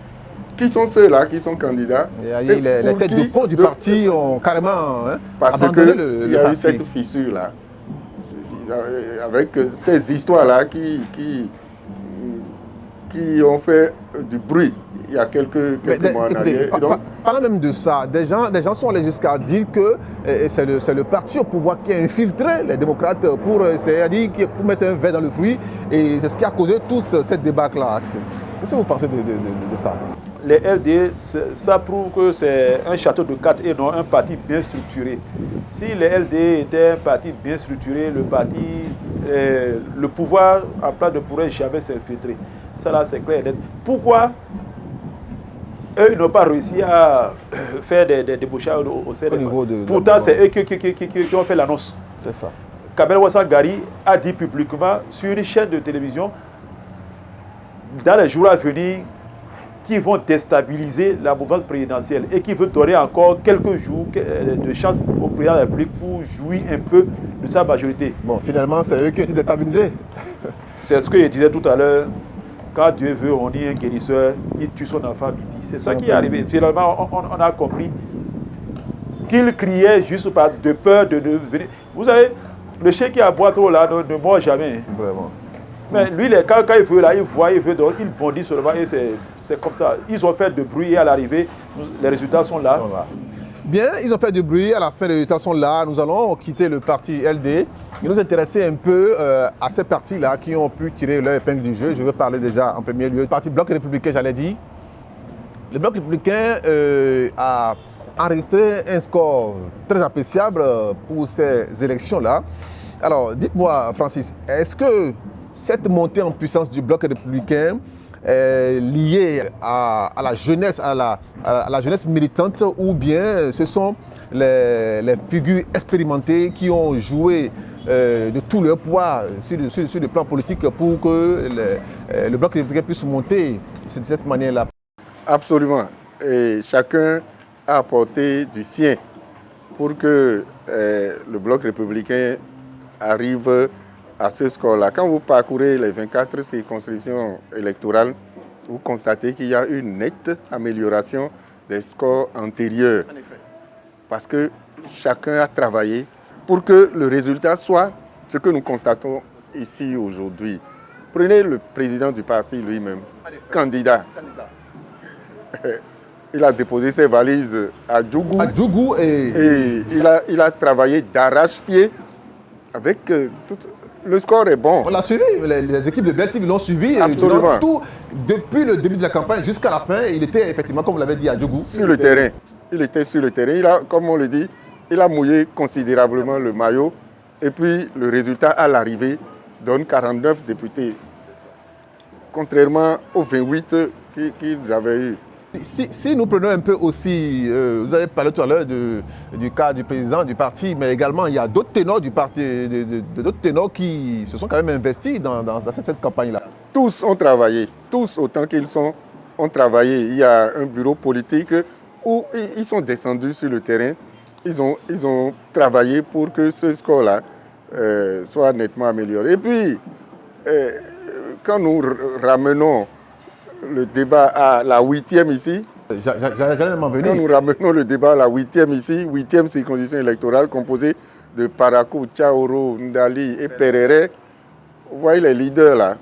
Qui sont ceux-là qui sont candidats? Les têtes de pont du parti ont carrément abandonné le parti. Il y a eu cette fissure-là. Avec ces histoires-là qui ont fait du bruit il y a quelques mois en arrière. Parlant même de ça, des gens sont allés jusqu'à dire que c'est le parti au pouvoir qui a infiltré les démocrates pour mettre un verre dans le fruit. Et c'est ce qui a causé toute cette débâcle-là. Qu'est-ce que vous pensez de ça? Les LD, ça prouve que c'est un château de cartes et non un parti bien structuré. Si les LD étaient un parti bien structuré, le pouvoir en place ne pourrait jamais s'infiltrer. Ça là, c'est clair et net. Pourquoi eux, ils n'ont pas réussi à faire des débauchages au CNF? Pourtant, c'est eux qui ont fait l'annonce. C'est ça. Kabel Ouassane Gari a dit publiquement sur une chaîne de télévision, dans les jours à venir, qu'ils vont déstabiliser la mouvance présidentielle et qu'ils veulent donner encore quelques jours de chance au président de la République pour jouir un peu de sa majorité. Bon, finalement, c'est eux qui ont été déstabilisés. C'est ce que je disais tout à l'heure. Quand Dieu veut, on dit un guérisseur, il tue son enfant midi. C'est ça qui est arrivé. Finalement, on a compris qu'il criait juste de peur de venir. Vous savez, le chien qui aboie trop là ne mord jamais. Vraiment. Mais lui, quand il veut là, il voit, il bondit seulement et c'est comme ça. Ils ont fait de bruit et à l'arrivée, les résultats sont là. Bien, ils ont fait du bruit, à la fin les résultats sont là. Nous allons quitter le parti LD et nous intéresser un peu à ces partis-là qui ont pu tirer leur épingle du jeu. Je veux parler déjà en premier lieu du parti Bloc républicain, j'allais dire. Le Bloc républicain a enregistré un score très appréciable pour ces élections-là. Alors, dites-moi, Francis, est-ce que cette montée en puissance du Bloc républicain liés à la jeunesse, à la jeunesse militante, ou bien ce sont les figures expérimentées qui ont joué de tout leur poids sur le plan politique pour que le bloc républicain puisse monter de cette manière-là? Absolument. Et chacun a apporté du sien pour que le bloc républicain arrive à ce score-là. Quand vous parcourez les 24 circonscriptions électorales, vous constatez qu'il y a une nette amélioration des scores antérieurs. En effet. Parce que chacun a travaillé pour que le résultat soit ce que nous constatons ici aujourd'hui. Prenez le président du parti lui-même, candidat. Il a déposé ses valises à Djougou. Et il a travaillé d'arrache-pied avec le score est bon. On l'a suivi, les équipes de BEL TV l'ont suivi. Absolument. Depuis le début de la campagne jusqu'à la fin, il était effectivement, comme vous l'avez dit, à Djougou. Sur le terrain. Il était sur le terrain. Il a, comme on le dit, il a mouillé considérablement le maillot. Et puis le résultat à l'arrivée donne 49 députés. Contrairement aux 28 qu'ils avaient eu. Si nous prenons un peu aussi, vous avez parlé tout à l'heure du cas du président du parti, mais également il y a d'autres ténors du parti, d'autres ténors qui se sont quand même investis dans cette campagne-là. Tous ont travaillé, tous autant qu'ils ont travaillé. Il y a un bureau politique où ils sont descendus sur le terrain, ils ont travaillé pour que ce score-là soit nettement amélioré. Et puis, quand nous ramenons le débat à la 8e ici. J'allais m'en venir. Quand nous ramenons le débat à la 8e ici, 8e circonscription électorale composée de Parakou, Tchaoro, Ndali et Perere, vous voyez les leaders là,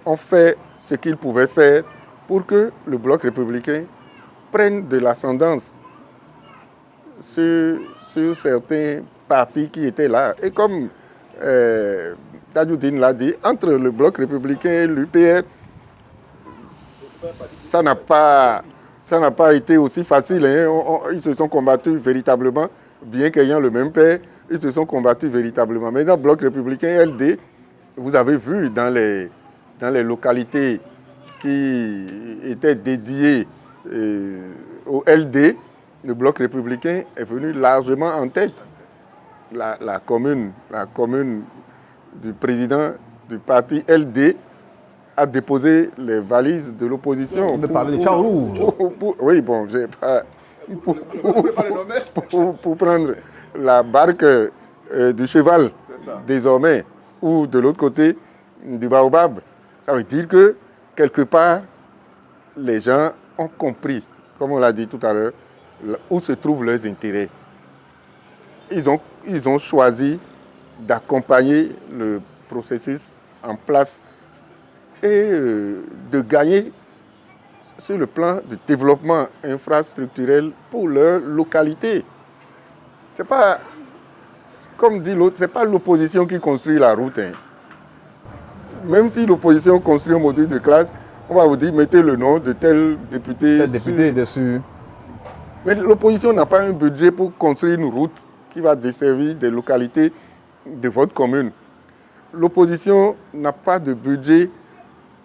ont fait ce qu'ils pouvaient faire pour que le bloc républicain prenne de l'ascendance sur certains partis qui étaient là. Et comme Tadjoudine l'a dit, entre le bloc républicain et l'UPR, ça n'a pas été aussi facile. Hein. Ils se sont combattus véritablement, bien qu'ayant le même père, ils se sont combattus véritablement. Mais dans le bloc républicain LD, vous avez vu dans les localités qui étaient dédiées au LD, le bloc républicain est venu largement en tête. La commune du président du parti LD a déposé les valises de l'opposition. On me parle de Tchaourou. Oui, bon, j'ai pas... Pour prendre la barque du cheval, désormais, ou de l'autre côté du baobab. Ça veut dire que, quelque part, les gens ont compris, comme on l'a dit tout à l'heure, où se trouvent leurs intérêts. Ils ont choisi d'accompagner le processus en place et de gagner sur le plan du développement infrastructurel pour leur localité. C'est pas, comme dit l'autre, c'est pas l'opposition qui construit la route. Hein. Même si l'opposition construit un module de classe, on va vous dire, mettez le nom de tel député dessus. Mais l'opposition n'a pas un budget pour construire une route qui va desservir des localités de votre commune. L'opposition n'a pas de budget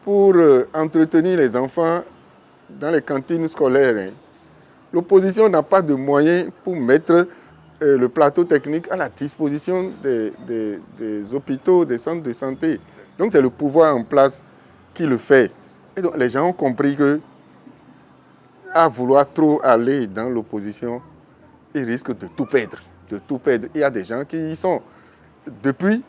pour entretenir les enfants dans les cantines scolaires. Hein. L'opposition n'a pas de moyens pour mettre le plateau technique à la disposition des hôpitaux, des centres de santé. Donc c'est le pouvoir en place qui le fait. Et donc les gens ont compris que à vouloir trop aller dans l'opposition, ils risquent de tout perdre. Il y a des gens qui y sont depuis,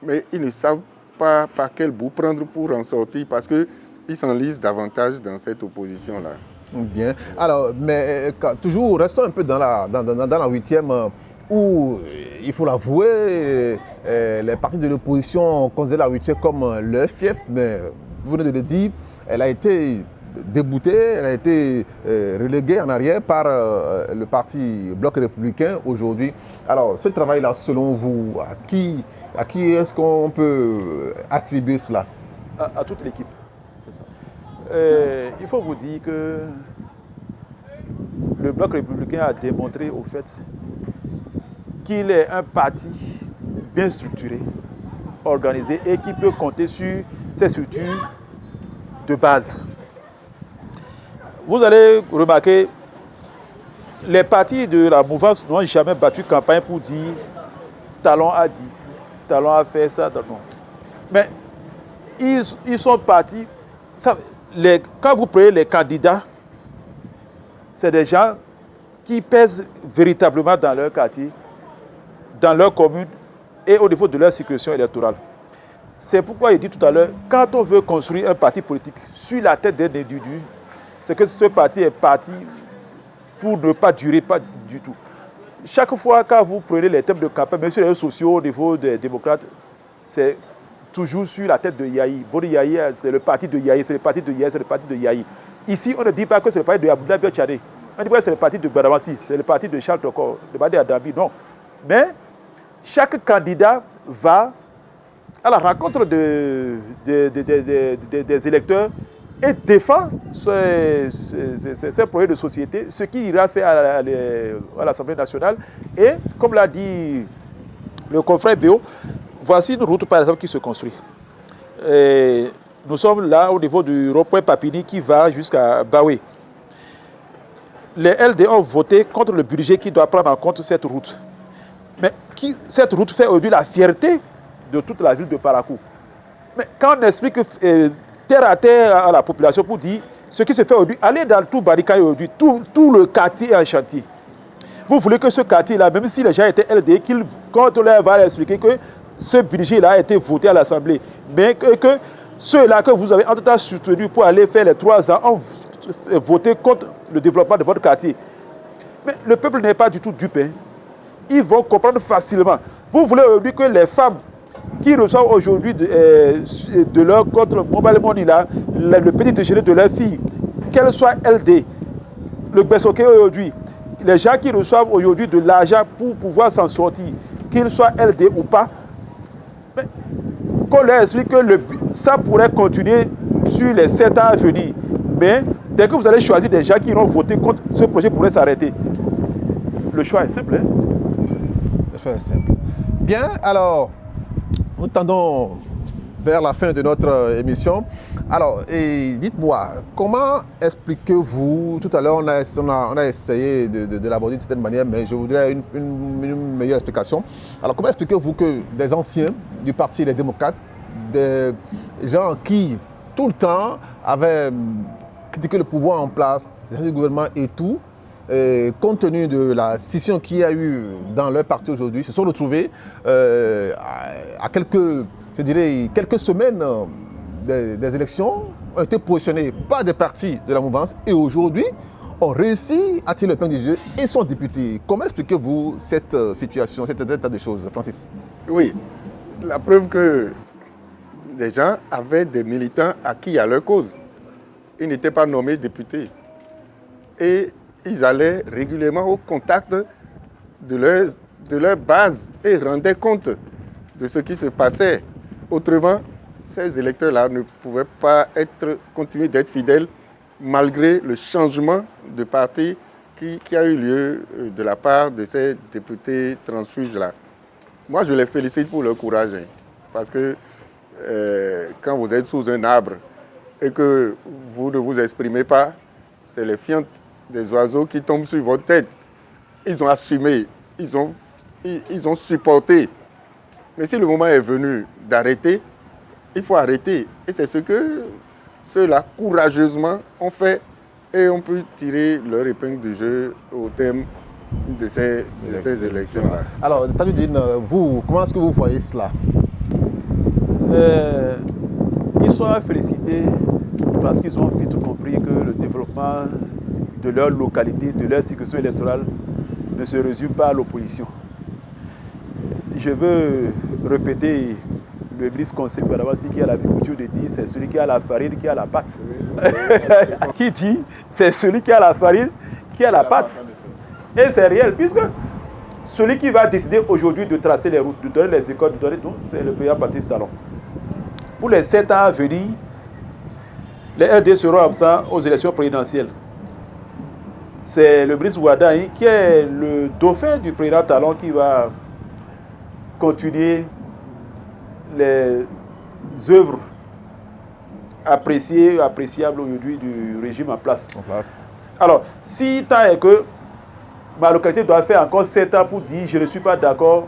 mais ils ne savent pas par quel bout prendre pour en sortir parce qu'ils s'enlisent davantage dans cette opposition-là. Bien. Alors, mais toujours, restons un peu dans la 8e où, il faut l'avouer, les partis de l'opposition considèrent la 8e comme leur fief, mais vous venez de le dire, elle a été déboutée, elle a été reléguée en arrière par le parti Bloc républicain aujourd'hui. Alors, ce travail-là, selon vous, à qui est-ce qu'on peut attribuer cela? À toute l'équipe. Il faut vous dire que le Bloc républicain a démontré au fait qu'il est un parti bien structuré, organisé et qui peut compter sur ses structures de base. Vous allez remarquer, les partis de la mouvance n'ont jamais battu campagne pour dire Talon a dit ci, Talon a fait ça, non. Mais ils sont partis. Quand vous prenez les candidats, c'est des gens qui pèsent véritablement dans leur quartier, dans leur commune et au niveau de leur circonscription électorale. C'est pourquoi il dit tout à l'heure, quand on veut construire un parti politique sur la tête d'un individu, c'est que ce parti est parti pour ne pas durer, pas du tout. Chaque fois quand vous prenez les thèmes de campagne, même sur les réseaux sociaux au niveau des démocrates, c'est toujours sur la tête de Yahi. Bon, Yahi, c'est le parti de Yahi, c'est le parti de Yahi, c'est le parti de Yahi. Ici, on ne dit pas que c'est le parti de Abdoulaye Biotchadé. On dit pas que c'est le parti de Badamassi, c'est le parti de Charles Tokor, le parti d'Adambi, non. Mais chaque candidat va à la rencontre des électeurs et défend ses projets de société, ce qu'il ira faire à l'Assemblée nationale. Et comme l'a dit le confrère Béo, voici une route par exemple qui se construit. Et nous sommes là au niveau du rond-point Papini qui va jusqu'à Baoué. Les LD ont voté contre le budget qui doit prendre en compte cette route. Mais cette route fait aujourd'hui la fierté de toute la ville de Parakou. Mais quand on explique terre à terre à la population pour dire ce qui se fait aujourd'hui, allez dans tout Barikaï aujourd'hui, tout le quartier est en chantier. Vous voulez que ce quartier-là, même si les gens étaient LD, quand on leur va expliquer que ce budget-là a été voté à l'Assemblée, mais que ceux-là que vous avez en tout temps soutenus pour aller faire les 3 ans ont voté contre le développement de votre quartier. Mais le peuple n'est pas du tout dupe. Ils vont comprendre facilement. Vous voulez aujourd'hui que les femmes qui reçoivent aujourd'hui de leur compte mobile money là, le petit déjeuner de leur fille, qu'elles soient LD, le Bessoké aujourd'hui, les gens qui reçoivent aujourd'hui de l'argent pour pouvoir s'en sortir, qu'ils soient LD ou pas, mais qu'on leur explique que ça pourrait continuer sur les 7 ans à venir. Mais dès que vous allez choisir des gens qui vont voter contre, ce projet pourrait s'arrêter. Le choix est simple. Hein? Le choix est simple. Bien, alors, nous tendons vers la fin de notre émission. Alors, dites-moi, comment expliquez-vous, tout à l'heure on a essayé de l'aborder d'une certaine manière, mais je voudrais une meilleure explication. Alors, comment expliquez-vous que des anciens du parti Les Démocrates, des gens qui, tout le temps, avaient critiqué le pouvoir en place, le gouvernement et tout, compte tenu de la scission qu'il y a eu dans leur parti aujourd'hui, se sont retrouvés à quelques semaines des élections, ont été positionnés par des partis de la mouvance et aujourd'hui ont réussi à tirer le pain du jeu et sont députés. Comment expliquez-vous cette situation, cet état de choses, Francis? Oui, la preuve que les gens avaient des militants acquis à leur cause. Ils n'étaient pas nommés députés. Et ils allaient régulièrement au contact de leur base et rendaient compte de ce qui se passait. Autrement, ces électeurs-là ne pouvaient pas continuer d'être fidèles malgré le changement de parti qui a eu lieu de la part de ces députés transfuges-là. Moi, je les félicite pour leur courage, parce que quand vous êtes sous un arbre et que vous ne vous exprimez pas, c'est les fientes des oiseaux qui tombent sur votre tête. Ils ont assumé, ils ont supporté. Mais si le moment est venu d'arrêter, il faut arrêter. Et c'est ce que ceux-là, courageusement, ont fait et ont pu tirer leur épingle du jeu au terme de ces élections-là. Alors, Taludine, vous, comment est-ce que vous voyez cela? Ils sont à féliciter parce qu'ils ont vite compris que le développement de leur localité, de leur circonscription électorale ne se résume pas à l'opposition. Je veux répéter le ministre conseil Badawasi qui a l'habitude de dire c'est celui qui a la farine qui a la pâte. Qui dit c'est celui qui a la farine qui a la pâte. Et c'est réel puisque celui qui va décider aujourd'hui de tracer les routes, de donner les écoles, c'est le président Patrice Talon. Pour les 7 ans à venir, les LD seront absents aux élections présidentielles. C'est le ministre Ouadaï qui est le dauphin du président Talon qui va continuer les œuvres appréciable aujourd'hui du régime en place. Alors, si tant est que ma localité doit faire encore 7 ans pour dire je ne suis pas d'accord,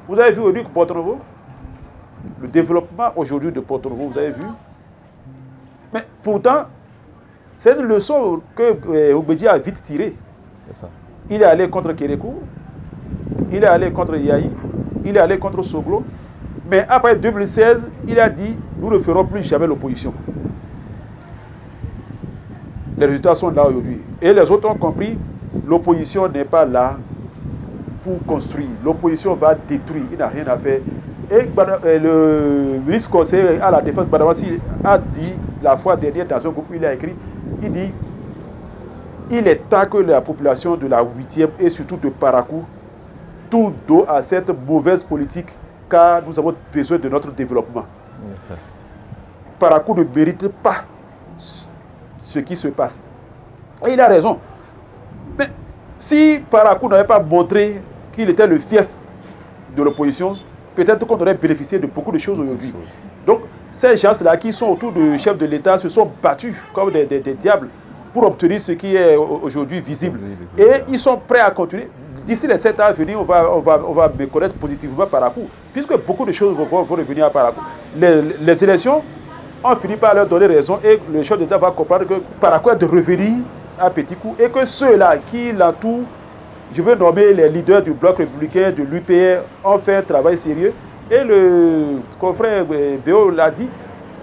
vous avez vu aujourd'hui que Porto-Novo, le développement aujourd'hui de Porto-Novo, vous avez vu. Mais pourtant, c'est une leçon que Oubedi a vite tirée. Il est allé contre Kérékou, il est allé contre Yahi, il est allé contre Soglo. Mais après 2016, il a dit nous ne ferons plus jamais l'opposition. Les résultats sont là aujourd'hui. Et les autres ont compris, l'opposition n'est pas là pour construire. L'opposition va détruire. Il n'a rien à faire. Et le ministre conseiller à la défense, Badawasi, a dit la fois dernière dans un groupe, il a écrit, il dit il est temps que la population de la 8e et surtout de Parakou tourne dos à cette mauvaise politique car nous avons besoin de notre développement. Parakou ne mérite pas ce qui se passe. Et il a raison. Mais si Parakou n'avait pas montré qu'il était le fief de l'opposition, peut-être qu'on aurait bénéficié de beaucoup de choses aujourd'hui. Donc, ces gens-là qui sont autour du chef de l'État se sont battus comme des diables pour obtenir ce qui est aujourd'hui visible. Et ils sont prêts à continuer. D'ici les 7 ans à venir, on va me connaître positivement Parakou, puisque beaucoup de choses vont revenir à Parakou. Les élections ont fini par leur donner raison et le chef d'État va comprendre que Parakou est de revenir à petit coup et que ceux-là qui l'entourent, je veux nommer les leaders du bloc républicain, de l'UPR, ont fait un travail sérieux. Et le confrère Béo l'a dit,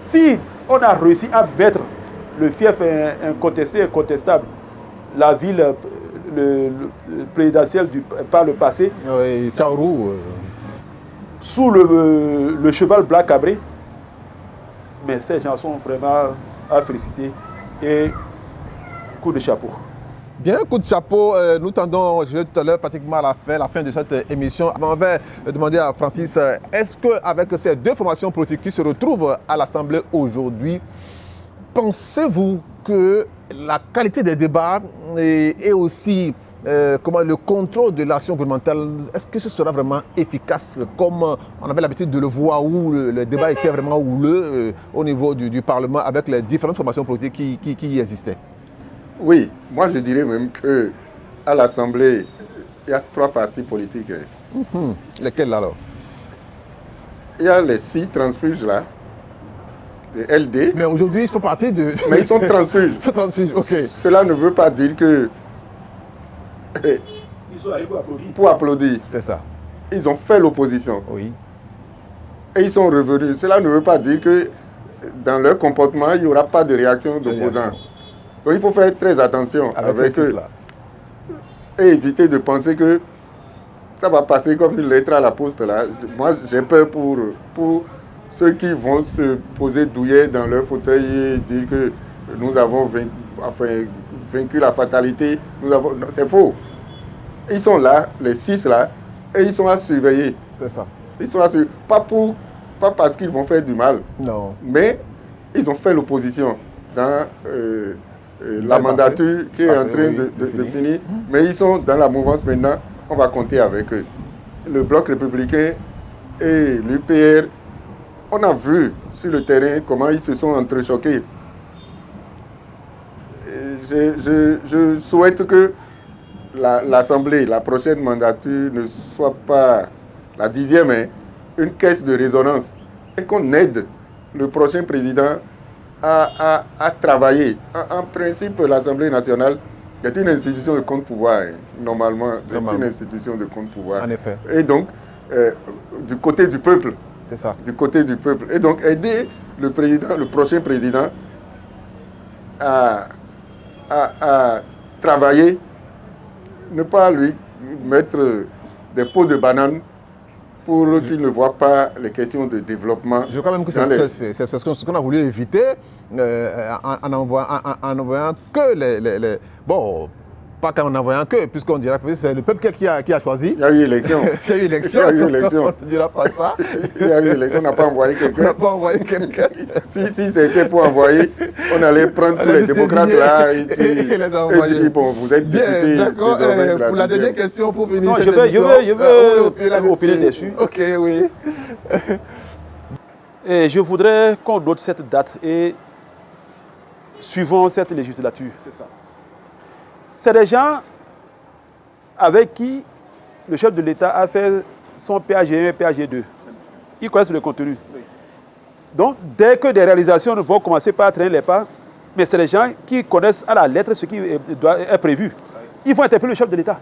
si on a réussi à mettre le fief incontesté, incontestable, la ville présidentielle par le passé, sous le cheval blanc cabré, mais ces gens sont vraiment à féliciter et coup de chapeau. Bien, coup de chapeau, nous tendons, je disais tout à l'heure, pratiquement à la fin de cette émission. On va demander à Francis, est-ce qu'avec ces deux formations politiques qui se retrouvent à l'Assemblée aujourd'hui, pensez-vous que la qualité des débats et aussi le contrôle de l'action gouvernementale, est-ce que ce sera vraiment efficace comme on avait l'habitude de le voir où le débat était vraiment houleux au niveau du Parlement avec les différentes formations politiques qui y existaient? Oui, moi je dirais même qu'à l'Assemblée, il y a 3 partis politiques. Lesquels alors? Il y a les 6 transfuges là, de LD. Mais aujourd'hui, ils font partie de... Mais ils sont transfuges. Ils sont transfuges, ok. Cela ne veut pas dire que... Ils sont allés pour applaudir. Pour applaudir. C'est ça. Ils ont fait l'opposition. Oui. Et ils sont revenus. Cela ne veut pas dire que dans leur comportement, il n'y aura pas de réaction d'opposants. Donc il faut faire très attention avec eux. Et éviter de penser que ça va passer comme une lettre à la poste là. Moi, j'ai peur pour ceux qui vont se poser douillet dans leur fauteuil et dire que nous avons vaincu la fatalité. C'est faux. Ils sont là, les 6 là, et ils sont à surveiller. C'est ça. Ils sont à surveiller. Pas parce qu'ils vont faire du mal. Non. Mais ils ont fait l'opposition dans la mandature qui est en train de finir. Mais ils sont dans la mouvance maintenant. On va compter avec eux. Le Bloc républicain et l'UPR, on a vu sur le terrain comment ils se sont entrechoqués. Je souhaite que l'Assemblée, la prochaine mandature ne soit pas la 10e, hein, une caisse de résonance et qu'on aide le prochain président à travailler. En principe, l'Assemblée nationale est une institution de contre-pouvoir. Hein. Normalement, c'est une institution de contre-pouvoir. En effet. Et donc, du côté du peuple. C'est ça. Du côté du peuple. Et donc, aider le prochain président à travailler, ne pas lui mettre des pots de banane pour qu'il ne voit pas les questions de développement. Je crois même que c'est ce qu'on a voulu éviter en envoyant que les... Bon, pas qu'en envoyant que, puisqu'on dira que c'est le peuple qui a choisi. Il y a eu élection. Il y a eu élection. Il y a eu élection. On ne dira pas ça. Il y a eu élection, on n'a pas envoyé quelqu'un. On n'a pas envoyé quelqu'un. Si c'était pour envoyer, on allait prendre tous les démocrates là et dire bon, vous êtes députés. D'accord. Pour la dernière question, pour finir non, cette émission. Je veux opiner dessus. Ok, oui. Et je voudrais qu'on note cette date et suivant cette législature. C'est ça. C'est des gens avec qui le chef de l'État a fait son PAG1 et PAG2. Ils connaissent le contenu. Oui. Donc, dès que des réalisations vont commencer par traîner les pas, mais c'est des gens qui connaissent à la lettre ce qui est prévu. Ils vont interpeller le chef de l'État.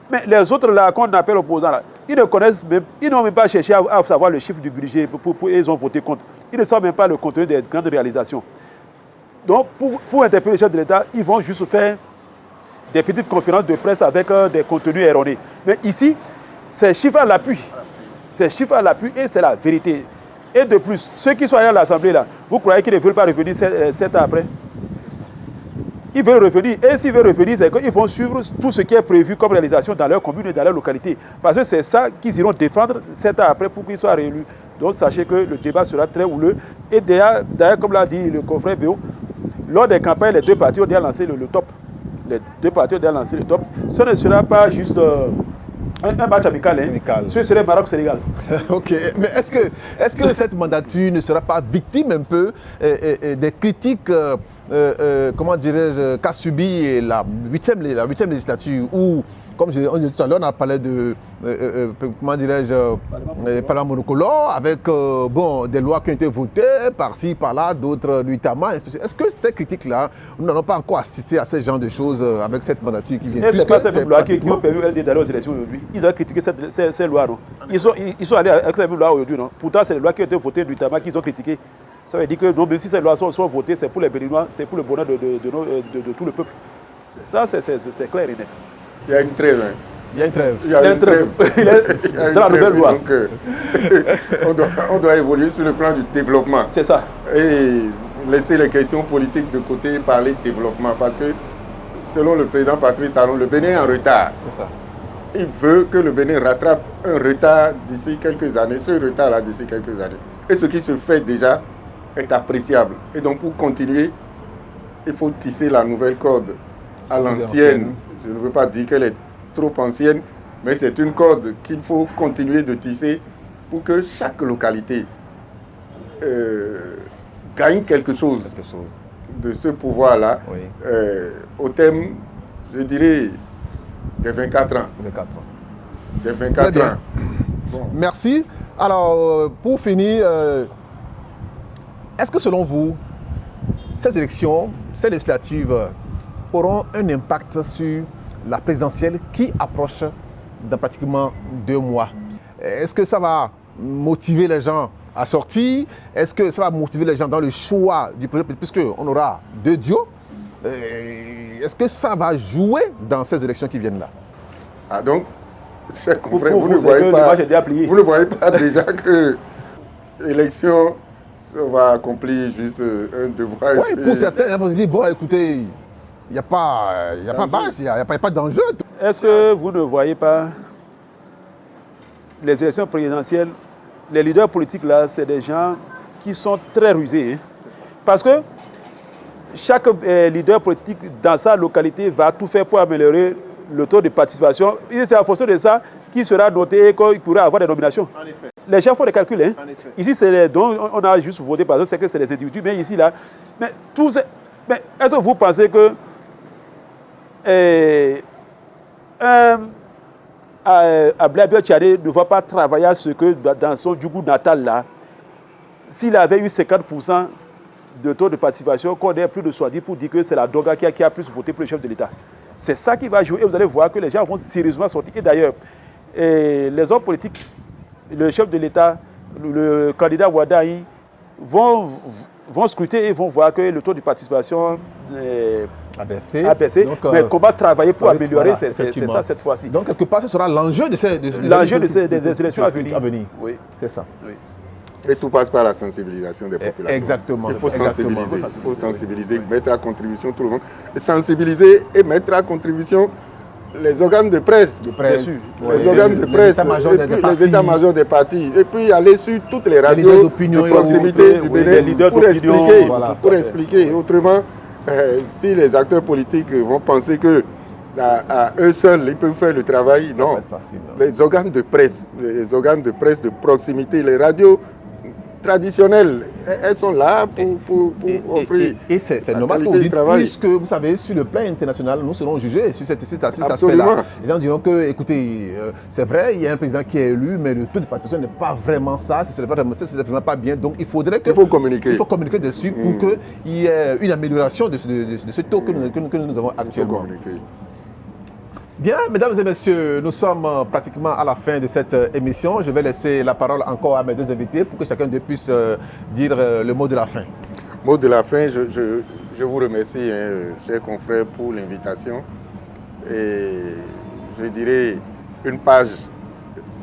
Mais les autres, là, qu'on appelle opposants, là, ils ne connaissent même, ils n'ont même pas cherché à savoir le chiffre du budget, ils ont voté contre. Ils ne savent même pas le contenu des grandes réalisations. Donc, pour interpeller le chef de l'État, ils vont juste faire des petites conférences de presse avec des contenus erronés. Mais ici, c'est chiffre à l'appui. C'est chiffre à l'appui et c'est la vérité. Et de plus, ceux qui sont allés à l'Assemblée, là, vous croyez qu'ils ne veulent pas revenir 7 ans après? Ils veulent revenir. Et s'ils veulent revenir, c'est qu'ils vont suivre tout ce qui est prévu comme réalisation dans leur commune et dans leur localité. Parce que c'est ça qu'ils iront défendre 7 ans après pour qu'ils soient réélus. Donc sachez que le débat sera très houleux. Et d'ailleurs, comme l'a dit le confrère Béo, lors des campagnes, les deux partis ont déjà lancé le top. Les deux partis ont déjà lancé le top. Ce ne sera pas juste un match amical. Hein. Ce serait Maroc-Sénégal. Ok, mais est-ce que cette mandature ne sera pas victime un peu des critiques, comment dirais-je, qu'a subi la huitième législature où, comme on disait tout à l'heure, on a parlé de, comment dirais-je, parlement monocolore, avec des lois qui ont été votées par-ci, par-là, d'autres notamment. Est-ce que ces critiques-là, nous n'allons pas encore assister à ce genre de choses avec cette mandature qui vient? Ce n'est pas ces mêmes lois qui ont permis d'aller aux élections aujourd'hui. Ils ont critiqué ces lois, non? Ils sont allés avec ces mêmes lois aujourd'hui, non? Pourtant, c'est les lois qui ont été votées notamment qu'ils ont critiquées. Ça veut dire que même si ces lois sont votées, c'est pour les Béninois, c'est pour le bonheur de tout le peuple. Ça, c'est clair et net. Il y a une trêve. Hein. Il y a une trêve. Il y a une trêve. Il est dans la nouvelle loi. Donc, on doit évoluer sur le plan du développement. C'est ça. Et laisser les questions politiques de côté, parler de développement. Parce que, selon le président Patrice Talon, le Bénin est en retard. C'est ça. Il veut que le Bénin rattrape un retard d'ici quelques années, ce retard-là d'ici quelques années. Et ce qui se fait déjà est appréciable. Et donc, pour continuer, il faut tisser la nouvelle corde à l'ancienne. Je ne veux pas dire qu'elle est trop ancienne, mais c'est une corde qu'il faut continuer de tisser pour que chaque localité gagne quelque chose de ce pouvoir-là, Oui. au thème, je dirais, des 24 ans. Des 24 ans. Bon. Merci. Alors, pour finir, est-ce que selon vous, ces élections, ces législatives auront un impact sur la présidentielle qui approche dans pratiquement 2 mois? Est-ce que ça va motiver les gens à sortir? Est-ce que ça va motiver les gens dans le choix du projet, puisqu'on aura 2 duos? Est-ce que ça va jouer dans ces élections qui viennent là? Ah donc, chers confrères, vous ne voyez pas déjà que l'élection, ça va accomplir juste un devoir. Oui, pour certains, on se dit, bon, écoutez, il n'y a pas bâche, il n'y a pas d'enjeu. Est-ce que vous ne voyez pas les élections présidentielles, les leaders politiques là, c'est des gens qui sont très rusés. Hein? Parce que chaque leader politique dans sa localité va tout faire pour améliorer le taux de participation. Et c'est en fonction de ça qu'il sera noté et qu'il pourra avoir des nominations. En effet. Les gens font des calculs. Hein? En effet. Ici, c'est les dons, on a juste voté par exemple, c'est que c'est les individus. Mais ici, là, mais est-ce que vous pensez que Ablaye Tchadé ne va pas travailler à ce que dans son Djougou natal, là, s'il avait eu 50% de taux de participation, qu'on ait plus de Swadi pour dire que c'est la Doga qui a plus voté pour le chef de l'État. C'est ça qui va jouer et vous allez voir que les gens vont sérieusement sortir. Et d'ailleurs, les hommes politiques, le chef de l'État, le candidat Wadaï, vont scruter et vont voir que le taux de participation a baissé. Donc, mais comment travailler pour améliorer, c'est ça cette fois-ci. Donc, quelque part, ce sera l'enjeu de ces des élections à venir. Oui, c'est ça. Oui. Et tout passe par la sensibilisation des populations. Exactement. Il faut sensibiliser, mettre à contribution tout le monde. Et sensibiliser et mettre à contribution les organes de presse. Les organes de presse, les états-majors des partis. Et puis aller sur toutes les radios de proximité du Bénin pour expliquer. Autrement, si les acteurs politiques vont penser que à eux seuls, ils peuvent faire le travail, non. Les organes de presse de proximité, les radios traditionnelles, elles sont là pour offrir. Et c'est normal ce que vous dites, puisque vous savez, sur le plan international, nous serons jugés sur cet aspect-là. Les gens diront que, écoutez, c'est vrai, il y a un président qui est élu, mais le taux de participation n'est pas vraiment ça, c'est vraiment pas bien. Donc il faudrait que... Il faut communiquer. Il faut communiquer dessus pour qu'il y ait une amélioration de ce taux que nous avons actuellement. Bien, mesdames et messieurs, nous sommes pratiquement à la fin de cette émission. Je vais laisser la parole encore à mes deux invités pour que chacun d'eux puisse dire le mot de la fin. Mot de la fin, je vous remercie, chers confrères, pour l'invitation. Et je dirais, une page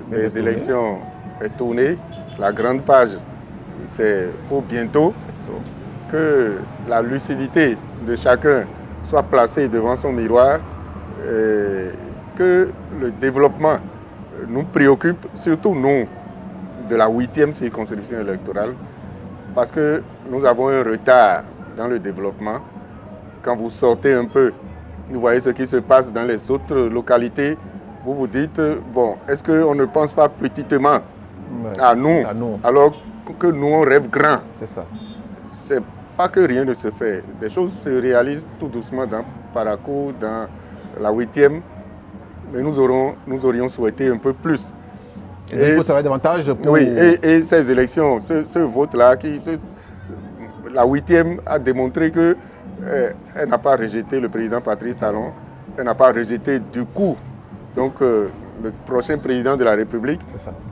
des élections est tournée. La grande page, c'est pour bientôt. Que la lucidité de chacun soit placée devant son miroir. Que le développement nous préoccupe, surtout nous, de la 8e circonscription électorale, parce que nous avons un retard dans le développement. Quand vous sortez un peu, vous voyez ce qui se passe dans les autres localités, vous vous dites, bon, est-ce qu'on ne pense pas petitement à nous, alors que nous, on rêve grand? C'est ça. C'est pas que rien ne se fait. Des choses se réalisent tout doucement dans Parakou, dans la 8e, mais nous aurions souhaité un peu plus. Et il faut travailler davantage pour... Oui, et ces élections, ce vote-là, la 8e a démontré qu'elle n'a pas rejeté le président Patrice Talon, elle n'a pas rejeté du coup donc, le prochain président de la République.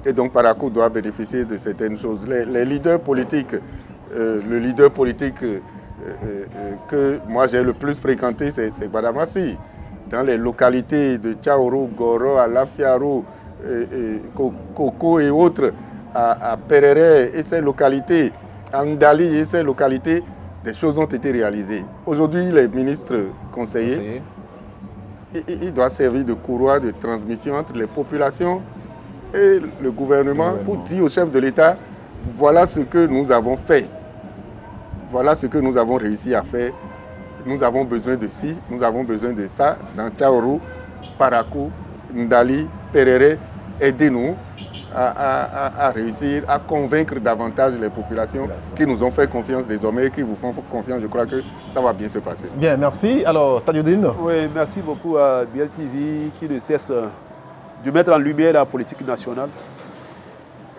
Et donc Parakou doit bénéficier de certaines choses. Les leaders politiques, le leader politique que moi j'ai le plus fréquenté, c'est Badamassi. Dans les localités de Tchaourou, Goro, Alafiarou, Koko et autres, à Perere et ces localités, à Ndali et ces localités, des choses ont été réalisées. Aujourd'hui, les ministres conseillers, ils doivent servir de courroie de transmission entre les populations et le gouvernement pour dire au chef de l'État, voilà ce que nous avons fait, voilà ce que nous avons réussi à faire. Nous avons besoin de ci, nous avons besoin de ça, dans Tchaourou, Parakou, Ndali, Perere, aidez-nous à réussir, à convaincre davantage les populations qui nous ont fait confiance désormais, qui vous font confiance. Je crois que ça va bien se passer. Bien, merci. Alors, Tadioudine. Oui, merci beaucoup à BLTV qui ne cesse de mettre en lumière la politique nationale,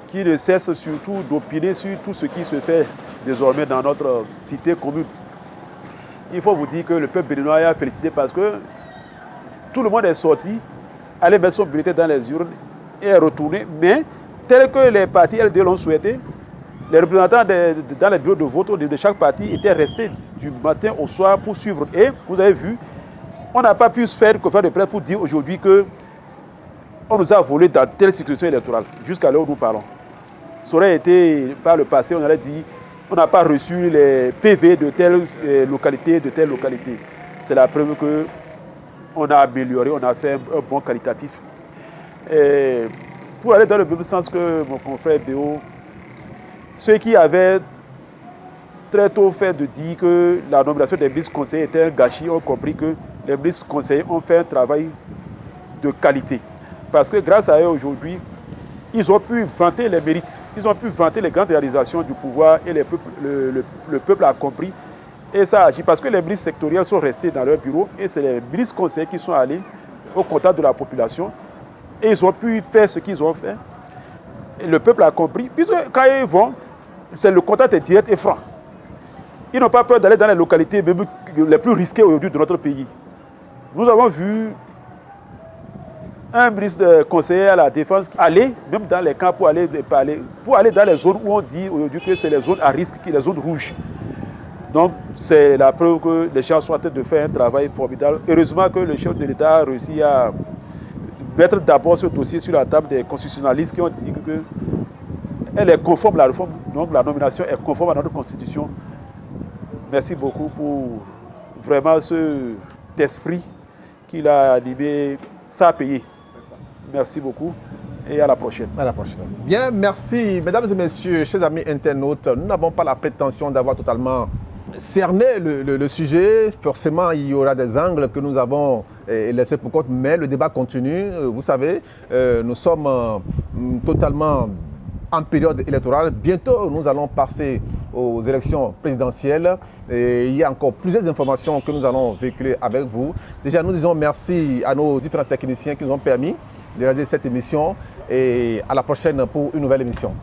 qui ne cesse surtout d'opiner sur tout ce qui se fait désormais dans notre cité commune. Il faut vous dire que le peuple béninois a félicité parce que tout le monde est sorti, allait mettre son bulletin dans les urnes et est retourné. Mais tel que les partis LD l'ont souhaité, les représentants dans les bureaux de vote de chaque parti étaient restés du matin au soir pour suivre. Et vous avez vu, on n'a pas pu se faire une conférence de presse pour dire aujourd'hui qu'on nous a volé dans telle circonscription électorale, jusqu'à l'heure où nous parlons. Ça aurait été, par le passé, on aurait dit on n'a pas reçu les PV de telle localité, de telle localité. C'est la preuve qu'on a amélioré, on a fait un bon qualitatif. Et pour aller dans le même sens que mon confrère Béo, ceux qui avaient très tôt fait de dire que la nomination des ministres conseillers était un gâchis ont compris que les ministres conseillers ont fait un travail de qualité. Parce que grâce à eux aujourd'hui, ils ont pu vanter les mérites, ils ont pu vanter les grandes réalisations du pouvoir et le peuple a compris. Et ça agit parce que les ministres sectoriels sont restés dans leur bureau et c'est les ministres conseillers qui sont allés au contact de la population et ils ont pu faire ce qu'ils ont fait. Et le peuple a compris. Puisque quand ils vont, c'est le contact est direct et franc. Ils n'ont pas peur d'aller dans les localités même les plus risquées aujourd'hui de notre pays. Nous avons vu un ministre conseiller à la défense aller même dans les camps pour aller dans les zones où on dit aujourd'hui que c'est les zones à risque, les zones rouges. Donc c'est la preuve que les gens sont en train de faire un travail formidable. Heureusement que le chef de l'État a réussi à mettre d'abord ce dossier sur la table des constitutionnalistes qui ont dit qu'elle est conforme à la réforme, donc la nomination est conforme à notre constitution. Merci beaucoup pour vraiment cet esprit qu'il a animé, ça a payé. Merci beaucoup et à la prochaine. À la prochaine. Bien, merci. Mesdames et messieurs, chers amis internautes, nous n'avons pas la prétention d'avoir totalement cerné le sujet. Forcément, il y aura des angles que nous avons laissés pour compte, mais le débat continue. Vous savez, nous sommes totalement en période électorale. Bientôt, nous allons passer aux élections présidentielles. Et il y a encore plusieurs informations que nous allons véhiculer avec vous. Déjà, nous disons merci à nos différents techniciens qui nous ont permis de réaliser cette émission. Et à la prochaine pour une nouvelle émission.